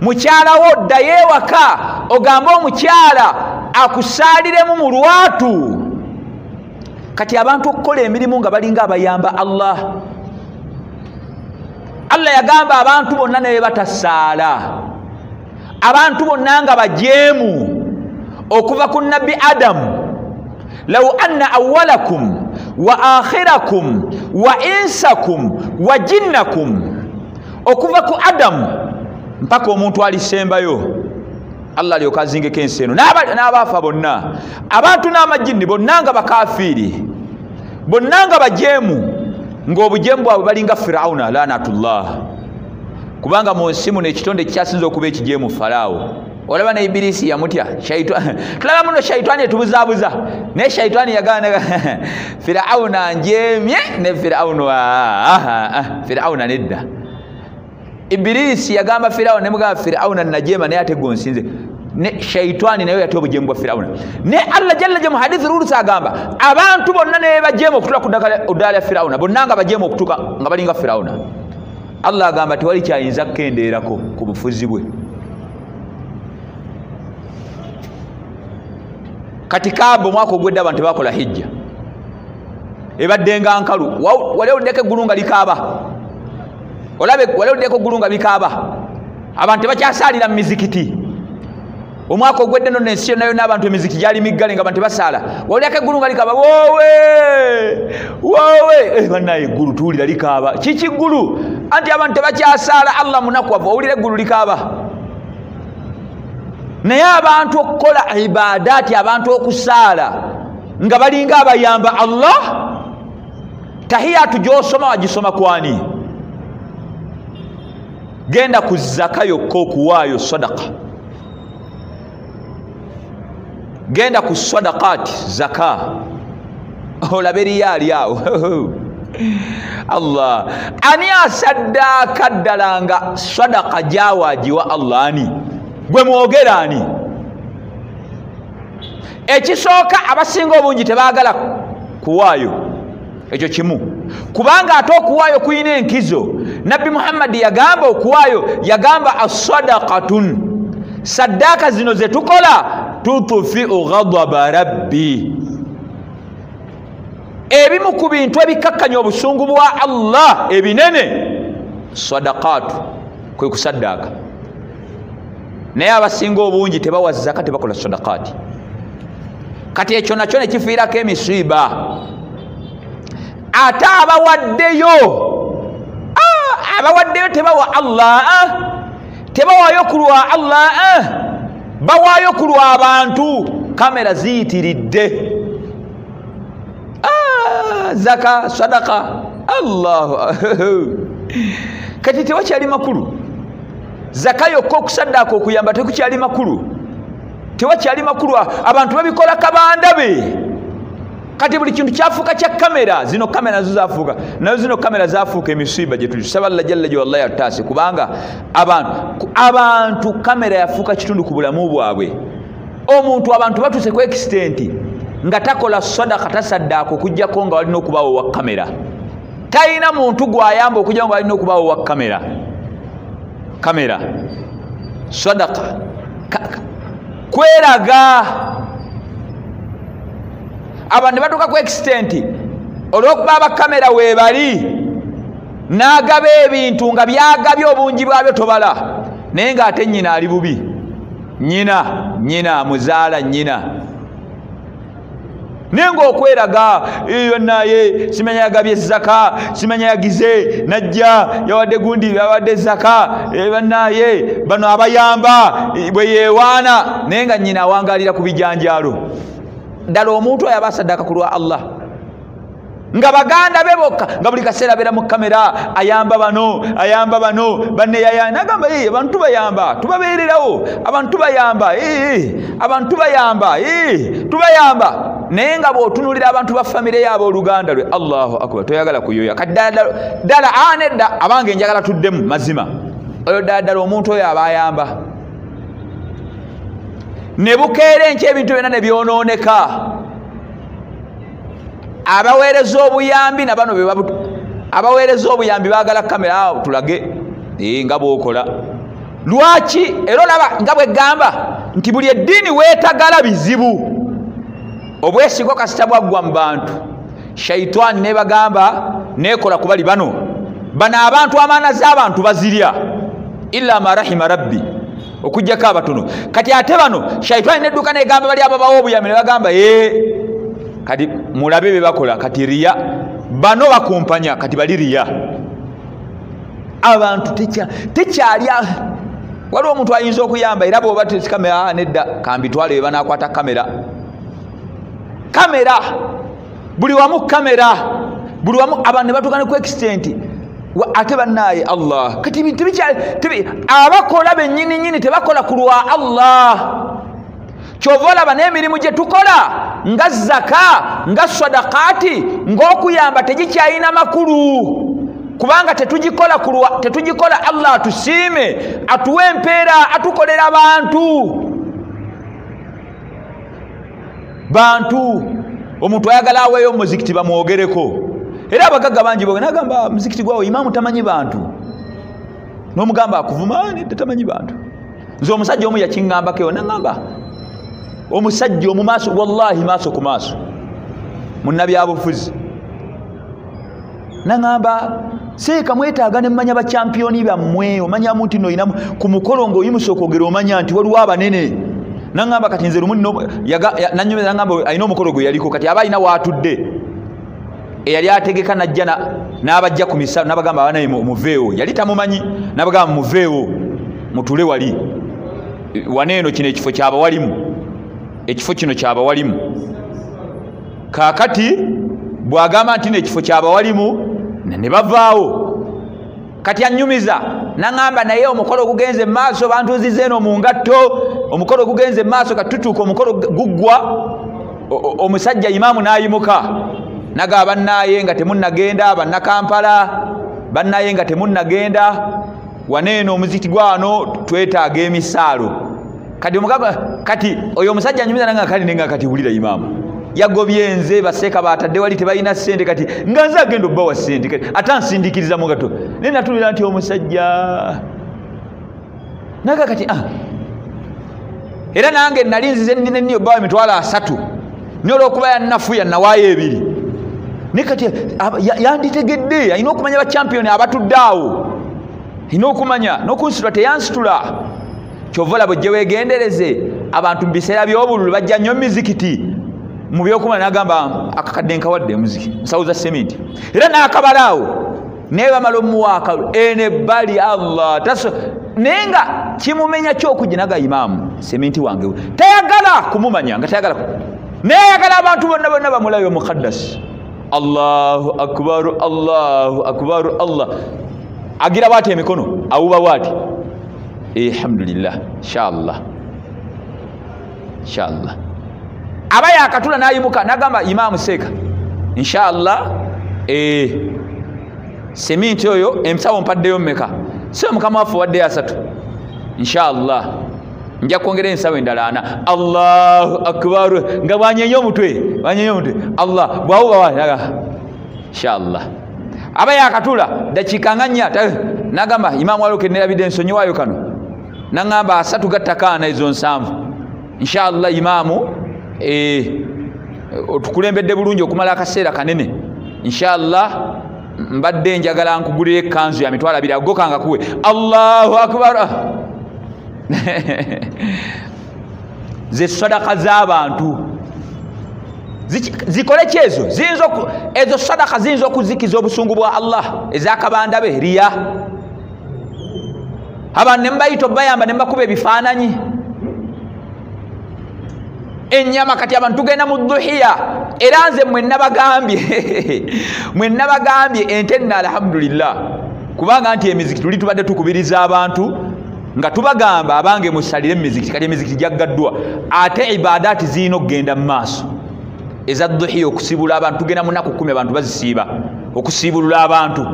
mukyalawo ddayo ewaka ogambe omukyala akusaaliremu mu lwatu kati abantu okukola emirimu nga balinga abayamba Allah yagamba abantu bonna ne batasaala abantu bonna nga bajeemu okuva ku nabbi Adamu law anna awwalakum wa akhirakum wa insakum wa jinnakum okuva ku Adamu mpaka omuntu alisembayo Allah alyoka azingeko ensi eno n'abaafa bonna abantu n'amajini bonna nga bakafiiri bonna nga bajeemu ng'obujeemu bwabwe balinga Firawuna laanatullah kubanga mu nsi muno ekitonde kikyasinza okuba ekijeemu Falaawo olaba ne Ibirisi yamutya tulaba muno shaitani etubuzaabuza naye shaitani yagana Firawuna njeemye ne Firawuna nedda Ibirisi yagamba Firawuna ne mugamba Firawuna najeema naye ate gonsinze ne shaitani nayo yatya obujeemu bwa Firawuna ne Allah jalla jalla mu hadithi rurusa agamba abantu bonna ne bajeema okutuuka ku ddaala ya Firawuna bonna nga bajeema okutuuka nga balinga Firawuna Allah agamba tewali kyayinza kukendeerako ku bufuzi bwe kati Kaaba omwaka ogwedde abantu bakola hijja ebaddenga nkalu wali owuddeko eggulu nga likaaba olabe wali owuddeko eggulu nga likaaba abantu tebakyasaalira mu mizikiti omwaka ogwedde nno ensi yonna yonna abantu emizikiti gyali miggale nga abantu basaala waliwuddeko eggulu nga likaaba woowe bannaye eggulu tuwulira likaaba kiki ggulu anti abantu tebakyasaala Allah munakwavu owulira eggulu likaaba naye abantu okukola ibadaati abantu okusaala nga balinga abayamba Allah tahiyatu gy'osoma wagisoma kwani genda ku zaka yokka okuwaayo sadaka genda ku sadaqaati zaka olabe riyaali awo Allah ani asaddaaka ddala nga sadaka gyawaagiwa Allah ani gwe mwogera ani ekisooka abasinga obungi tebaagala kuwaayo ekyo kimu kubanga ate okuwaayo kuyina enkizo nabbi Muhammad yagamba okuwaayo yagamba as-sadaqatun saddaaka zino ze tukola tutfiu ghadaba rabbi. Ebimu ku bintu ebikakkanya obusungu bwa Allah ebinene sadaqaatu kwe kusaddaaka. Naye abasinga obungi tebawa zaka, tebakola sadaqaati. Kati ekyo nakyo ne kifiirako emisiiba. Ate abawaddeyo tebawa Allah, tebawaayo ku lwa Allah, bawaayo ku lwa abantu. Kamera ziyitiridde. Zaka, sadaqa, Allahu kati tewakyali makulu. Zaka yokka okusaddaaka okuyamba tekukyali makulu, tewakyali makulu. Abantu babikola kabanda be. Kati buli kintu kyafuuka kya kamera. Zino kamera nazo zaafuuka, nazo zino kamera zaafuuka emisiiba gye tuli. Tusaba Allah jalla wallahi ataase, kubanga abantu kamera yafuuka kitundu ku bulamu bwabwe. Omuntu abantu batuuse ku extent nga takola sadaka, tasaddaaka okujjako nga walina okubaawo wa kamera. Talina muntu gwayamba okujjako nga walina okubaawo wa kamera. Kamera, sadaka, kweraga. Abantu batuuka ku extent olw'okuba abakamera weebali n'agaba ebintu nga byagabye obungi bwabyo tobala, naye ng'ate nnyina ali bubi. Nnyina muzaala nnyina naye ng'okweraga naye simanya yagabye zaka, simanya yagize najja yawadde gundi yawadde zaka, naye bano abayamba bwe yeewaana, naye nga nnyina awangalira ku bijanjaalo. Ddala omuntu oyo aba asaddaaka ku lwa Allah, nga baganda be bokka, nga buli kaseera abeera mu kamera, ayamba bano banne yayana, agamba abantu bayamba, tubabeererawo, abantu bayamba, tubayamba. Naye nga bw'otunuulira abantu ba famire yaabo oluganda lwe, Allahu akbar, toyagala kuyoya. Kati ddala nedda abange njagala tuddemu mazima, oyo ddala omuntu oyo aba ayamba. Ne bukeera enkya ebintu byonna ne byonooneka, abaweereza obuyambi nabano abaweereza obuyambi baagala kamera tulage nga bw'okola. Lwaki? Era olaba nga bwe gamba nti buli eddiini weetagala bizibu. Obwesigwa kasita bwaggwa mu bantu, shaitani ne bagamba neekola ku bali bano abantu amaana z'abantu bazirya, illa ma rahima rabbi, okujjako abatono. Kati ate bano shaitani nedduka negamba bali ababawo obuyambi ne bagamba kati mulabe be bakola. Kati riya, bano bakumpanya, kati bali riya. Abantu tekyalya. Waliwo omuntu ayinza okuyamba era bw'oba kamera nedda kambitwale be banaakwata kamera buli wamu kamera, buli wamu abantu ne batuuka ne ku extent ate bannaaye Allah. Kati bintu abakola bennyini tebakola ku lwa Allah. Kyova olaba n'emirimu gye tukola nga zaka, nga sadaqaati, ng'okuyamba tegikyalina makulu, kubanga tetugikola Allah atusiime, atuwe empeera, atukolera bantu. Omuntu ayagala aweeyo muzikiti bamwogereko, era abagagga bangi nagamba muzikiti gwawo imaamu tamanyi bantu, n'omugamba akuvuma tamanyi bantu. Nze omusajja omu yakiŋŋambako, nagamba omusajja omu maaso, wallahi maaso ku maaso, munnabyabufuzi, nagamba seeka mwetaaga ne mmanya bachampiyoni bammwe, omanyamu nti no inamu ku mukolo ng'oyimusa okwogera omanya nti waliwo abanene. Nagamba kati nze lumu nanyumira, nagamba alina omukolo gwe yaliko, kati aba alina waatudde eyali ategeka najja n'abajja ku misalo, n'abagamba abanaye muveewo, yali tamumanyi, n'abagamba muveewo mutule wali waneeno, kino ekifo kyabawalimu, ekifo kino kyabawalimu. Kaakati bw'agamba nti n'ekifo kyabawalimu ne bavaawo. Kati anyumiza, nagamba naye omukolo gugenze maaso, bantuuziza eno mu ngatto, omukolo gugenze maaso, katutuuka omukolo guggwa, omusajja imaamu n'ayimuka, naga bannaye nga temunnagenda, bannakampala bannaye nga temunnagenda, waneeno omuzikiti gwano twetaaga emisaalo. Kati oyo omusajja anyumiza nanga kati wulira imaamu yagobye nze baseeka batadde wali tebalina ssente, kati nga nze agenda obbawa ssente, ate ansindikiriza mu gato. Naye natulira nti omusajja naga kati era nange nali nzize nnina nnyo bbawa emitwalo 3 naye olw'okuba yannafuya nawaayo 2 naye kati yanditegedde alina okumanya bachampiyoni abatudde awo alina okumanya n'okunsitula teyansitula kyova olaba ojje weegendereze abantu mu biseera by'obululu bajja nnyo mizikiti mu byokumanya n'agamba akakadde nkawadde muziki nsawuza sementi era n'akabalaawo naye bamala omuwaaka eno ebbali Allah naye nga kimumenya kyokujinaga imaamu sementi wange tayagala kumumanya nga tayagala naye ayagala abantu bonna bonna bamulayo mukaddas Allahu akbar Allahu akbar Allah agira bwati emikono awuba bwati alhamdulillah inshallah inshallah aba yakatula nayimuka nagamba imaamu seeka inshallah sementi oyo emsawo mpaddeyo mmeka sio mukama waffe waddeyo 3 inshallah nja kwongera ensawo endala 4 Allahu akbar nga bwanyenyo omutwe Allah bwawuba wanaga inshallah aba yakatula dakika nganya nagamba imaamu waloke nerabidde ensonyiwayo kano nangamba 3 gattakana ezo 7 inshallah imaamu otukulembedde bulungi okumala akaseera kanene inshallah mbadde njagala nkugulire kanzu ya mitwalo 2 agokanga kuwe Allahu akbar ze sadaka z'abantu zikole kyezo ezo sadaka zinzo kuzikiza obusungu bwa Allah ezakabanda be riya abantu ne mbayito bayamba ne mbakuba ebifaananyi ennyama kati abantu tugenda mu dhuhiya era nze mwe nabagambye ente nna alhamdulillah kubanga nti emiziki tuli tubadde tukubiriza abantu nga tubagamba abange musalire emiziki kati emiziki jaggaddwa ate ibadaati zirina okugenda mu maaso eza dhuhiya okusibula abantu tugenda mu nnaku 10 abantu bazisiiba okusibulula abantu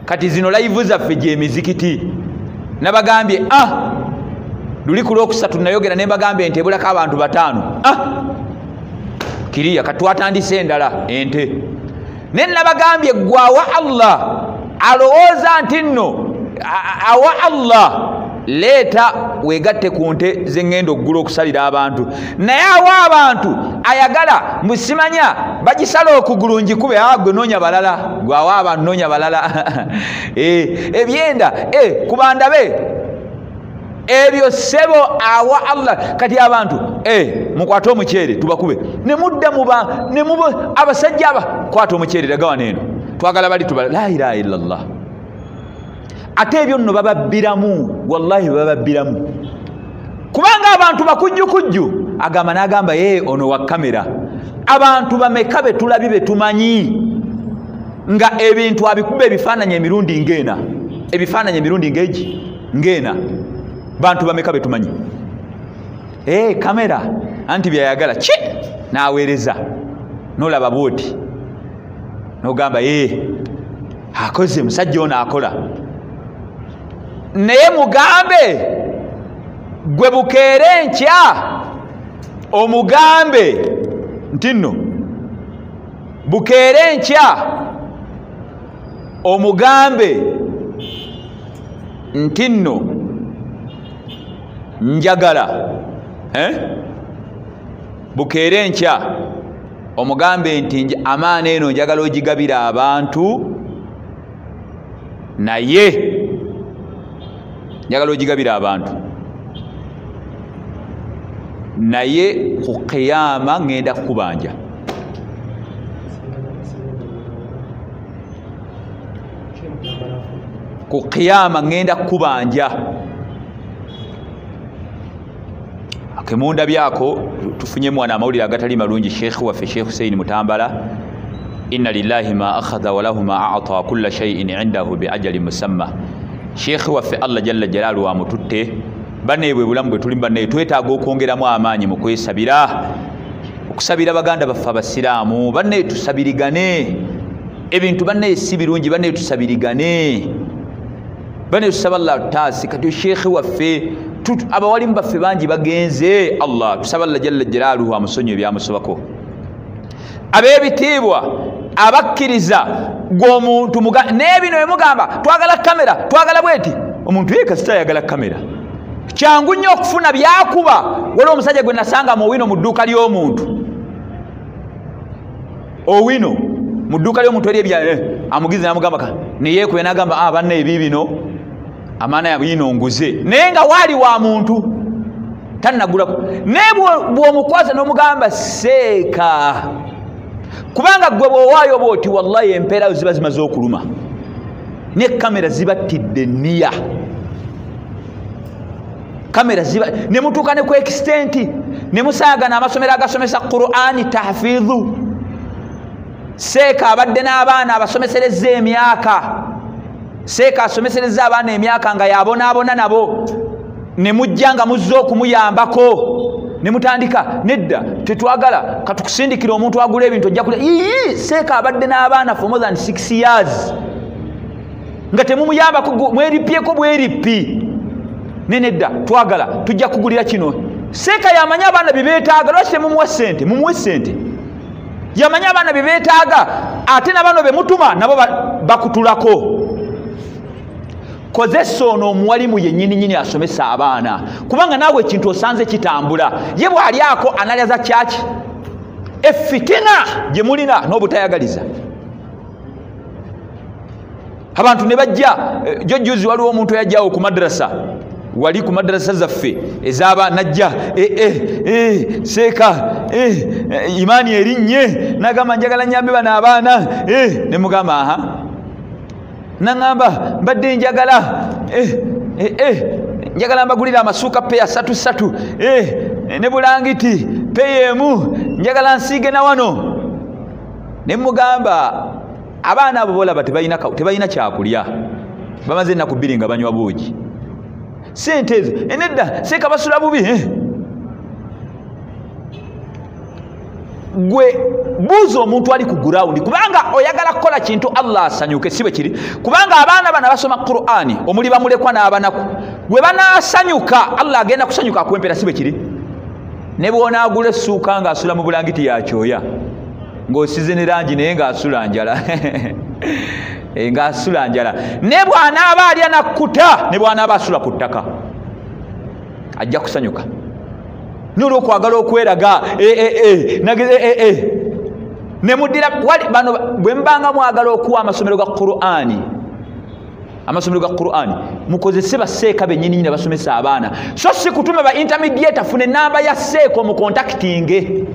kati zino live zaffe gy'emizikiti nabagambye luli ku Lwokusatu nayogera ne mbagambye ente ebulako abantu 5 kiriya katwatandise endala ente ne nabagambye gwawa Allah alowooza nti nno awa Allah leeta wegatte ku nte zengendo okugula okusalira abantu naye awa abantu ayagala musimanya bagisala okugulu njikube gwe noonya balala gwawa abantu noonya balala ebyenda kubanda be ebyo sebo awa Allah kati abantu mukwata omukyere tubakube ne mudda abasajja aba kwata omukyere dagawa neno twagala bali tubala la ilaha illallah ate ebyo nno bababbiramu wallahi bababbiramu kubanga abantu bakujjukujju agamba n'agamba ono wa kamera abantu bameka be tulabi be tumanyi nga ebintu abikuba ebifaananyi emirundi ngena ebifaananyi emirundi ngena bantu bameka be tumanyi kamera anti byayagala naweereza nolaba bwoti nogamba akoze musajja ono akola naye mugambe gwe bukeere nkya omugambe nti nno bukeere nkya omugambe nti nno njagala bukeere nkya omugambe nti amaana eno njagala ogigabira abantu naye njagala ogigabira abantu naye ku qiyama ngenda kukubanja ku qiyama ngenda kukubanja akemunda byako tufunye mwana amawulire agatali malungi Sheikh waffe Sheikh Hussein Mutambala inna lillahi ma akhadha wa lahu ma a'ta kulla shay'in 'indahu bi ajalin musamma Sheikh waffe Allah jalla jalaluhu amututte bane bwe bulamu bwe tuli bane twetaaga okwongeramu amaanyi mu kwesabira okusabira baganda baffe abasiraamu bane tusabirigane ebintu bane si birungi bane tusabirigane bane tusaba Allah taasi kati Sheikh waffe abawalimu baffe bangi bagenze Allah tusaba Allah jalla jalaluhu amusonye ebyamusobako ab'ebitiibwa abakkiriza gw'omuntu n'ebino bye mugamba twagala kamera twagala bweti omuntu yekasita ayagala kamera kyangu nnyo okufuna byakuba. Waliwo omusajja gwe nasanga mu Owino mu dduuka ly'omuntu, Owino mu dduuka ly'omuntu eri ebya amugize n'amugamba neyeekuye n'agamba banna ebi bino amaana yabino nguze, naye nga waali wa muntu tannagulako. Naye bw'omukwaza n'omugamba seeka, kubanga gwe bw'owaayo bw'oti wallahi empeera ziba zimaze okuluma ne kamera zibattidde nniya, kamera ziba ne mutuuka ne ku extent ne musaagana amasomero agasomesa Qur'ani tahfiidhu. Seeka abadde n'abaana abasomeserezza emyaka, seeka asomeserezza abaana emyaka nga yabonaabona nabo, ne mujja nga muzze okumuyambako ne mutandika nedda tetwagala katukusindikira omuntu agula ebintu ojja kula. Seeka abadde n'abaana for more than 6 years nga temumuyambako, mweripyeko bwerippi. Nedda twagala tujja kugulira kino. Seeka yamanya abaana bye beetaaga, lwaki temumuwa ssente? Mumuwe ssente. Yamanya abaana bye beetaaga, ate n'abaana be mutuma nabo bakutulako. Kozesa ono omuwalimu yennyini nnyini asomesa abaana, kubanga naawe ekintu osanze kitambula. Ye bw'alyako analyaza kyaki effitina gye mulina n'obutayagaliza. Abantu ne bajja jojjuzi, waliwo omuntu eyajjawo ku madrasa, wali ku madrasa zaffe ez'abaana najja seeka imaani erinnye n'agamba njagala nyambe bano abaana ne mugamba naŋŋamba mbadde njagala mbagulira amasuuka peya 3 ne bulangiti peya emu, njagala nsiige na wano. Ne mugamba abaana abo bolaba tebalina kyakulya, bamaze ennaku 2 nga banywa buugi. Sente ezo nedda seeka basula bubi. Gwe buuza omuntu ali ku gurawundi, kubanga oyagala kukola kintu Allah asanyuke, si bwe kiri. Kubanga abaana bana basoma Qur'ani, omuli bamulekwa n'abanaku, gwe banaasanyuka Allah agenda kusanyuka akwempera, si bwe kiri. Ne bw'onaagula essuuka ng'asula mu bulangiti yakyoya, ng'osize ne langi naye ng'asula njala ng'asula njala. Ne bw'anaaba alya nakkuta, ne bw'anaaba asula ku ttaka, ajja kusanyuka. N'olwokwagala okweraga ne muddira bano bwe mbanga mwagala okuwa amasomero ga Qur'ani, amasomero ga Qur'ani mukozese baseeka bennyini nyini basomesa abaana, so si kutume ba intermediate afune enamba ya seeka mu contacting.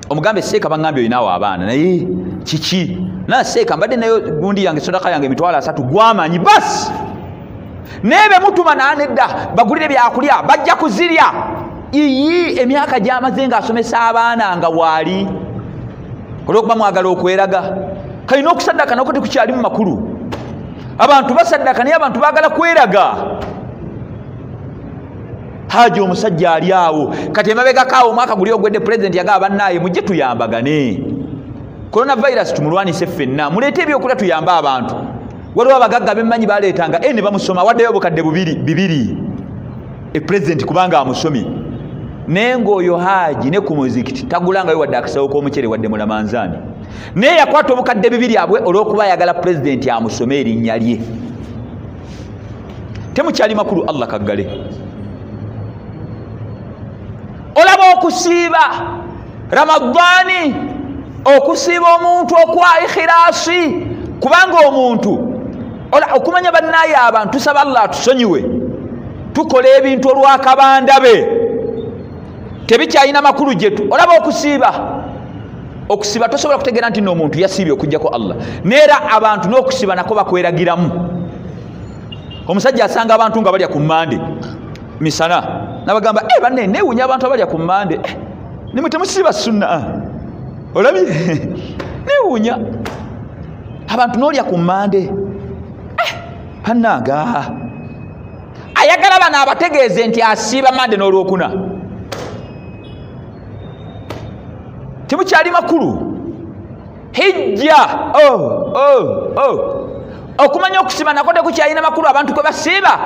Omugambe seeka bangambye oyinaawo abaana, naye kiki na seeka mbadde nayo gundi yange sadaka yange emitwalo 3 gwamanyi basi. Nebe mutuma nanedda bagulire byakulya bajja kuzirya. Emyaka gyamaze nga asomesa abaana nga waali olwokuba mwagala okweraga, kalina okusaddaka nako tekukyali mu makulu. Abantu basaddaka naye abantu baagala kweraga. Haji omusajja ali awo kati emabega kaawo omwaka guli ogwedde president yagaba bannaye mujje tuyambagane, coronavirus tumulwanise ffenna, muleete ebyokulya tuyambe abantu. Waliwo abagagga bemmanyi baleetanga ne bamusoma waddeyo obukadde 2 president kubanga amusomi. Naye ng'oyo Haji ne ku muzikiti tagulangayo wadde akasawo k'omukyere wadde mulamanzaani, naye yakwata obukadde 2 abwe olw'okuba ayagala president amusome erinnya lye. Temukyali makulu, Allah kaggale. Olaba okusiiba Ramadhaani, okusiiba omuntu okwa ikhirasi, kubanga omuntu okumanya bannaye abantu tusaba Allah atusonyiwe, tukola ebintu olw'akabanda be, tebikyalina makulu gyetu. Olaba okusiiba tosobola kutegeera nti n'omuntu yasiibye okujjako Allah, neera abantu n'okusiiba nako bakweragiramu. Omusajja asanga abantu nga balya ku mmande misana nabagamba banne neewunya abantu abalya ku mmande nimwe temusiiba sunna, olabye neewunya abantu n'olya ku mmande. Pannaga ayagala bano abategeeze nti asiiba mande n'olwokuna. Temukyali makulu hijja okumanya okusiba nako tekukyalina makulu. Abantu kwe basiiba,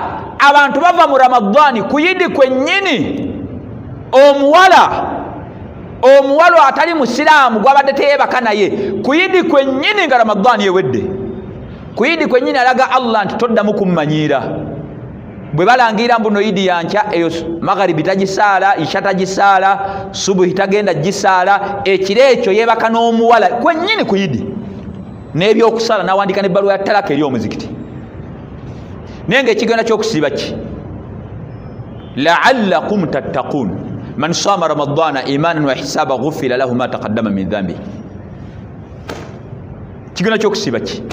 abantu bava mu Ramadhaani kuyidi kwennyini. Omuwala atali musiraamu gwabadde teyeebaka naye kuyidi kwennyini nga Ramadhaani ewedde, kuyidi kwennyini alaga Allah nti toddamu kummanyiira. bwe balangira mbuno idi yancha eyo magharibi tagisaala, isha tagisaala, subuhi tagenda gisaala, ekiro ekyo yeebaka n'omuwala kwennyini ku idi n'ebyokusala n'awandika n'ebbaluwa ya talaka eri omuzikiti. naye ng'ekigenda ky'okusiiba ki? la'allakum tattaqun man sama ramadana imanan wa hisaba ghufira lahu ma taqaddama min dhanbi. kigenda ky'okusiiba ki?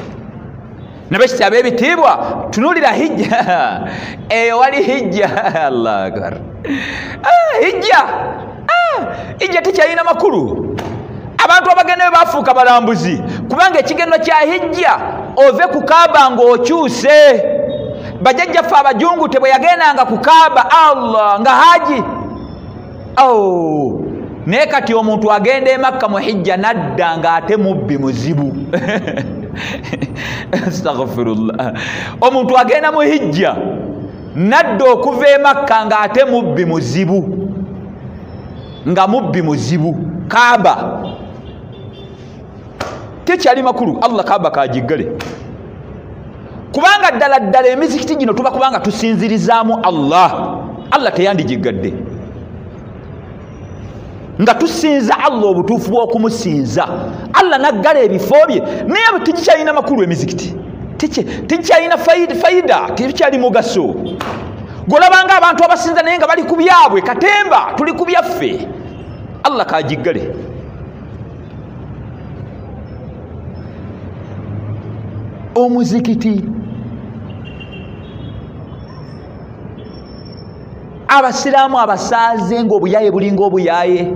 nabekitabo ebitiibwa tunuulira hijja eyo wali hijja allah akbar hijja tekyalina makulu. abantu abagendayo bafuuka balambuzi kubanga ekigendo kya hijja ove ku kaaba ng'okyuse. bajjajjaffe abajungute bwe yagendanga ku kaaba allah nga haji. naye kati omuntu agenda e Makka mu hijja nadda ng'ate mubbi muzibu. astaghfirullah. omuntu agenda mu hijja nadda okuva e Makka ng'ate mubbi muzibu, nga mubbi muzibu. kaaba tekyali makulu. allah kaaba kagiggale kubanga ddala ddala emizikiti gino tuba kubanga tusinzirizaamu allah. allah teyandigiggadde nga tusinza allah obutuufu bw'okumusinza. allah naggala ebifo bye naye tekikyalina makulu. emizikiti tekikyalina fayida, tekikyali mugaso. golabanga abantu abasinza naye nga bali ku byabwe katemba, tuli ku byaffe. allah kagiggale. omuzikiti abasiraamu abasaaze ng'obuyaye bulinga obuyaye.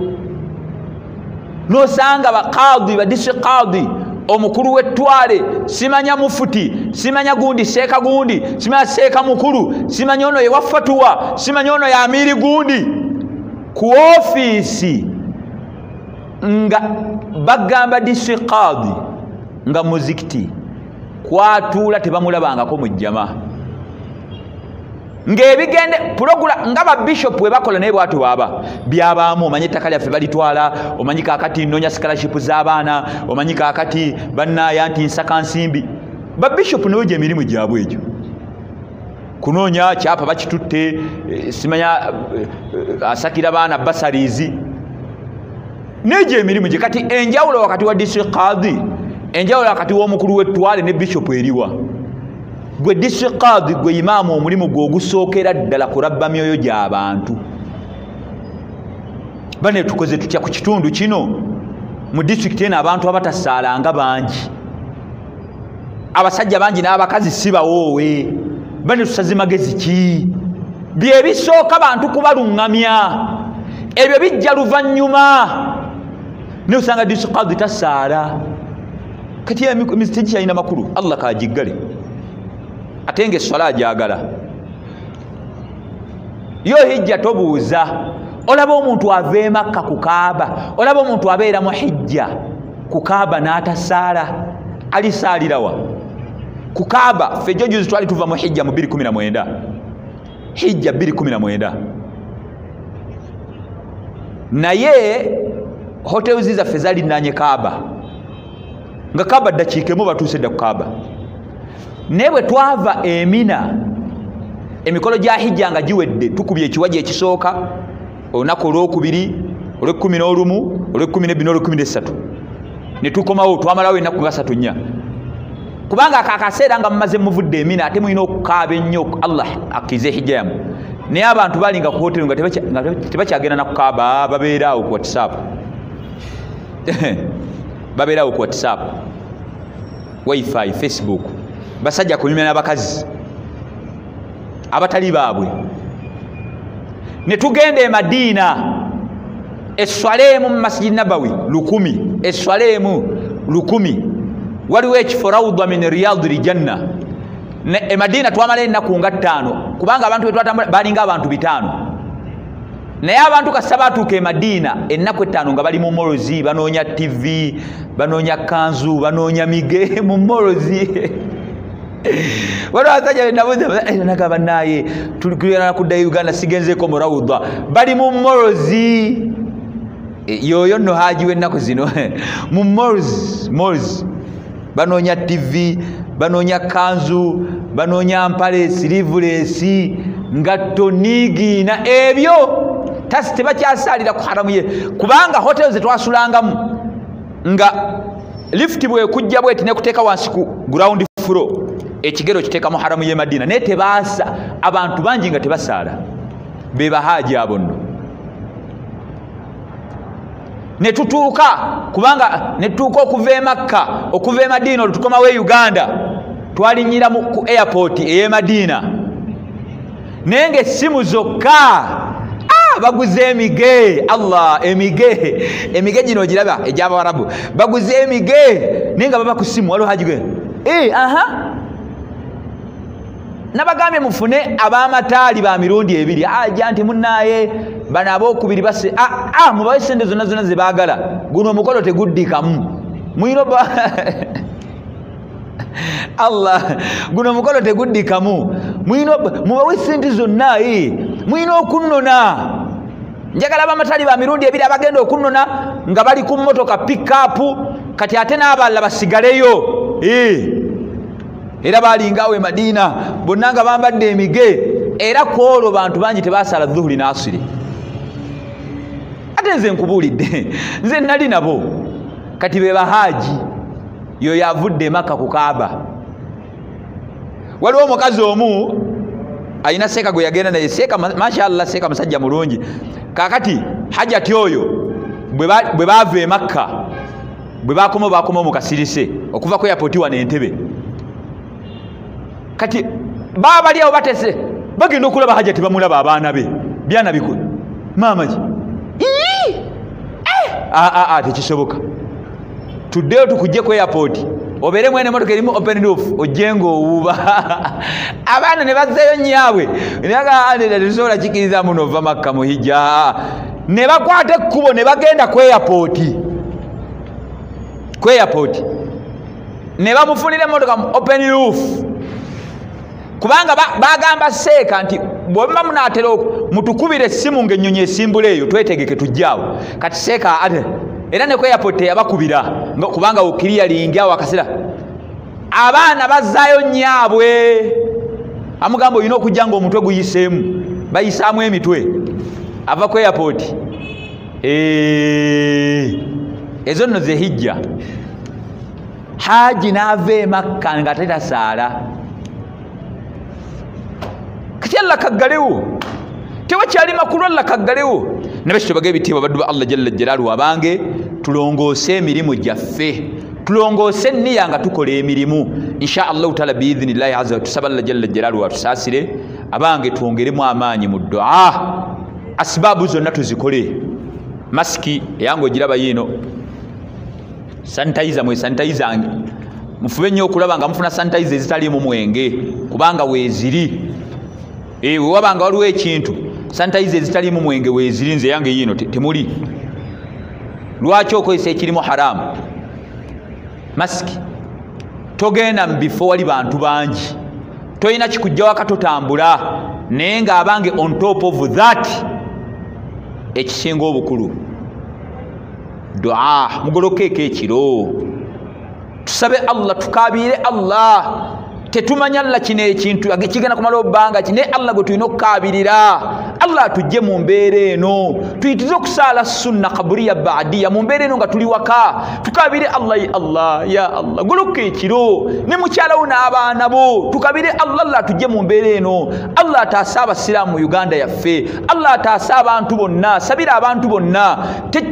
nosanga baqaadi ba district qaadi, omukulu w'ettwale simanya mufuti, simanya gundi seeka gundi, simanya seeka mukulu, simanya ono ye wafatuwa, simanya ono ya amiri gundi. ku ofiisi nga bagamba district qaadi nga muzikiti kwatuula tebamulabangako mu jjama. ng'ebigende pulogula nga babishopu bwe bakola naye bwatu baba byabaamu. omanyi ettaka lyaffe balitwala, omanyi kaakati nnonya scholarship z'abaana, omanyi kaakati bannaaya nti nsaka nsimbi. babishopu nayo gye emirimu gyabwe egyo. kunoonya kyapa bakitutte, simanya asakira baana basarizi, n'egyo emirimu gye. kati enjawulo wakati wa district qaadi, enjawulo wakati w'omukulu w'ettwale ne bishopu eriwa. gwe district qaadi gwe imaamu omulimu gwe ogusookera ddala kulabba myoyo gy'abantu. bane tukoze tutya ku kitundu kino mu district eno abantu abatasaalanga bangi, abasajja bangi n'abakazi si bawoowe. bane tusaze magezi ki? bye bisooka bantu kubaluŋŋamya, ebyo bijja luvannyuma. naye osanga district qaadi tasaala. kati emizikiti kyalina makulu. allah kagiggale. ate ng'esswala agyagala. yo hijja tobuuza. olaba omuntu ava e Makka ku kaaba, olaba omuntu abeera mu hijja ku kaaba n'atasaala, alisaalirawa ku kaaba? ffe juzi twali tuva mu hijja mu 2019, hijja 2019. naye hoteli zaffe zalinaanye kaaba, nga kaaba ddakiika emu batuuse dda ku kaaba. naye bwe twava Emina emikolo gya hijja nga giwedde, tukubye ekiwagi ekisooka olunaku olwokubiri, olw'e11, olw'e12 n'olw'e13. ne tukomawo twamalawo ennaku nga 3-4, kubanga akaakaseera nga mumaze muvudde Emina ate mulina okukaaba ennyo allah akkize hijja yammwe. naye abantu balinga ku hoteli nga tebakyagenda na kukaaba, babeeraawo ku WhatsApp. babeeraawo ku WhatsApp, wifi, Facebook. basajja kunyumya n'abakazi abatali baabwe. ne tugenda e Madiina, esswaleemu mu Masjid Nabawi 1000, esswaleemu 1000. waliwo ekifo rawda min riyadil janna. e Madiina twamala ennaku nga 5 kubanga abantu betwatambula balinga abantu 5. naye abantu kasita baatuuka e Madiina ennaku 5 nga bali mu molozi, banoonya TV, banoonya kanzu, banoonya mige mu molozi. waliwo abasajja benabuuza nagamba naye tulikuyana kudda Uganda sigenzeeko mu rawda, bali mu molozi. yoyo nno haji w'ennaku zino mu molozi banoonya TV, banoonya kanzu, banoonya mpale, silivuleesi, ngatto niigiina ebyo tasi tebakyasalira ku haramu ye kubanga hoteli zetwasulangamu nga lifuti bwekujja bweti nekuteeka wansi ku ground floor ekigero kiteeka mu haramu ye Madina naye tebaasa abantu bangi nga tebasaala be bahaaji abo nno netutuuka kubanga netutuuka okuva e Makka okuva e Madina olutukomawo e Uganda twalinyira ku airport ey'e Madina naye ng'essimu zokka baguze emige Allah emige gino ogiraba egy'Abarabu baguze emige naye nga baba ku ssimu waliwo haji gwe nabagambye mufune ab'amataali ba mirundi ebiri ajja nti munnaaye bano abookubiri base mubawe sente zonna zonna ze baagala guno omukolo teguddikamu mwino Allah guno omukolo teguddikamu mwino mubawe sente zonna mwino okunnona njagala ab'amataali ba mirundi ebiri abagenda okunnona nga bali ku mmotoka pick-up kati ate n'abalala basigaleyo era balingaawo e Madina bonna nga bambadde emige era ku olwo bantu bangi tebaasala dhuhuri n'asiri ate nze nkubuulidde nze nali nabo kati be bahaaji yoyo avudde Makka ku Kaaba waliwo omukazi omu ayina seeka gwe yagenda naye seeka mashallah seeka musajja mulungi kakati hajati oyo bwe baava e Makka bwe bakoma mu kasirise okuva ku airport wano Entebbe kati baba bali awo batese bagenda okulaba hajati bamulaba abaana be byana bikulu maama ki tekisoboka tuddeyo tukujje ku airport obeere mwene motoka erimu open roof ojjenga owuuba abaana ne bazzayo nnyabwe tetusobola kikiriza muno ova Makka muhijja ne bakwata ekkubo ne bagenda ku airport ne bamufunira emotoka mu open roof kubanga bagamba seeka nti bwemba munaatera mutukubire essimu ng'ennyonyi esimbula eyo twetegeke tujjaawo kati seeka ate era ne ku airport yabakubira kubanga ukiriyalingi awo akasera abaana bazzaayo nnyabwe amugamba olina okujja nga omutwe guyiseemu bayisaamu emitwe ava ku airport ezo nno ze hijja haji n'ava e Makka nga tetasaala kati Allah kaggalewo tewakyali makulu Allah kaggalewo nabekityo baga ebitiibwa baddu ba Allah jalla jalaaluhu abange tulongoose emirimu gyaffe tulongoose enniya nga tukola emirimu insha Allahu taala biidhinillahi azza wa tusaba Allah jalla jalaaluhu atusaasire abange twongeremu amaanyi mu ddu'a asibaabu zonna tuzikole masiki eyange ogiraba yiino sanitizer mwe sanitizange mufube nnyo okulaba nga mufuna sanitizer ezitaliimu mwenge kubanga weeziri wewabanga waliwo ekintu sanitizer ezitaliimu mwenge weeziri nze yange yiino temuli lwaki okozesa ekirimu haramu masiki togenda mu bifo wali bantu bangi tolina kikujja waka totambula naye ng'abange on top of that ekisinga obukulu dua mugolokeeko ekiro tusabe Allah tukaabire Allah tetumanya Allah kino ekintu kigenda kumala obbanga kine Allah gwe tulina okukaabirira Allah tujje mu mbeera eno tuyitize okusaala sunna kaburiya baadiya mu mbeera eno nga tuli waka tukaabire Allah ya Allah goloka ekiro ne mukyalawo n'abaana bo tukabire Allah tujje mu mbeera eno Allah ataasa abasiraamu mu Uganda yaffe Allah ataasa abantu bonna sabira abantu bonna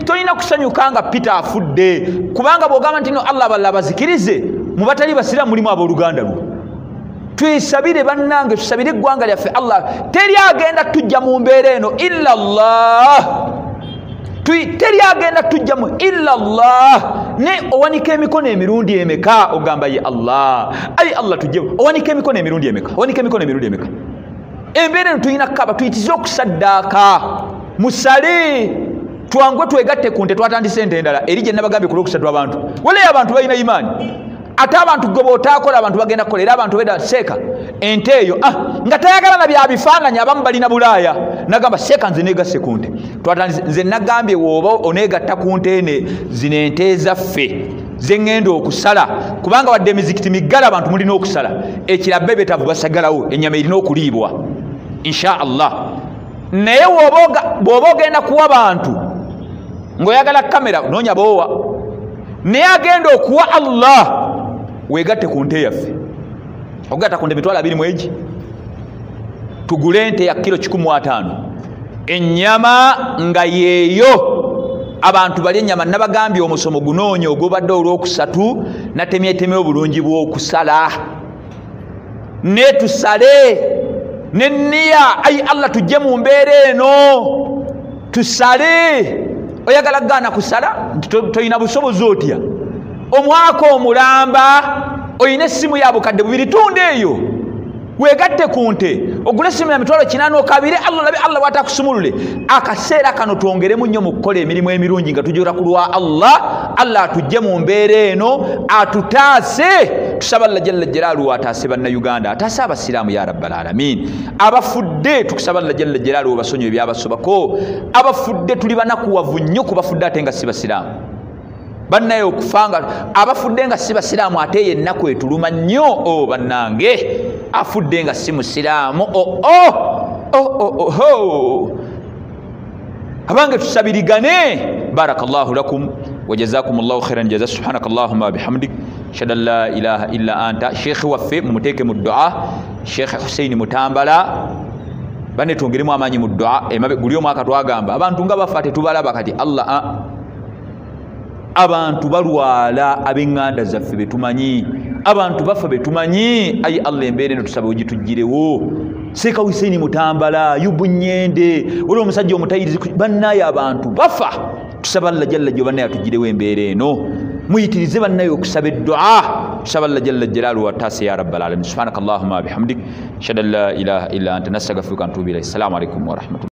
tolina kusanyuka nga Peter afudde kubanga bw'ogamba nti no Allah balla bazikirize mu batali basiraamu mulimu abooluganda lwo tuyisabire bannange tusabire eggwanga lyaffe Allah teri agenda tujja mu mbeera eno illa Allah teri agenda tujja mu illa Allah ne owanika emikono emirundi emeka ogamba ye Allah ayi Allah tujje owanika emikono emirundi emeka embeera eno tuyina kaba tuyitize okusaddaaka musale twangwe twegatte ku nte twatandise ente endala eri gye nabagambye ku lw'okusadwa abantu walayo abantu balina imaani ate abantu goba otaakola abantu bagenda kukola era abantu beda seeka ente eyo nga tayagala na bya bifaananyi abamu balina bulaaya nagamba seeka nze neegasse ku nte twatandise nze nagambye wooba oneegatta ku nte zino ente ezaffe ze ŋŋenda okusala kubanga wadde emizikiti miggala abantu mulina okusala ekirabbe betavu basagalawo ennyama erina okuliibwa insha Allah. Naye bw'oba ogenda kuwa bantu ng'oyagala kamera noonya boowa, naye agenda okuwa Allah weegatte ku nte yaffe. Okugatta ku nte emitwalo 20 mwegi tugule ente ya kilo 150, ennyama nga yeeyo abantu bali ennyama. Nabagambye omusomo gunoonya ogubadde olwokusatu natemyetemye obulungi bw'okusala, ne tusale nenniya ayi Allah tujje mu mbeera eno tusale. Oyagala gaana kusala toyina busobozi otya? Omwaka omulamba oyina essimu ya bukadde 2 tunda eyo weegatte ku nte, ogule essimu ya mitwalo 8 okabire Allah labe Allah watakusumulule. Akaseera kano twongeremu nnyo mu kukola emirimu emirungi nga tujora ku lwa Allah atujje mu mbeera eno atutaase. Tusaba Allah jalla jalaaluhu ataase bannayuganda, ataase abasiraamu ya rabbal alamin. Abafudde tukusaba Allah jalla jalaaluhu basonyiwe ebyabasobako. Abafudde tuli banakuwavu nnyo kubafudde ate nga si basiraamu bannaye okufanga. Abafudde nga si basiraamu ate ye ennaku etuluma nnyo. Bannange afudde nga si musiraamu abange tusabirigane. Barakallahu lakum wa jazakumullahu khairan jaza. Subhanakallahumma bihamdik shada la ilaha illa anta. Sheikh waffe mumuteeke mu dua, Sheikh Hussein Mutambala bane twongeremu amaanyi mu dua. Guli omwaka twagamba abantu nga bafa tetubalaba kati Allah abantu balwala ab'eŋŋanda zaffe betumanyi, abantu bafa betumanyi. Ayi Allah embeera eno tusaba ogituggirewo. Seeka Hussein Mutambala, Yubu Nyende, waliwo omusajja omutayirizi bannaye abantu bafa. Tusaba Allah jalla jjo bannaye atuggirewo embeera eno. Muyitirize bannaye okusaba eddua. Tusaba Allah jalla jalaaluhu wataase ya rabbal alamin. Subhanakallahumma bihamdik shada la ilaha illa anta nastaghfiruka wa natubu ilayk. Assalamu alaikum wa rahmatullahi.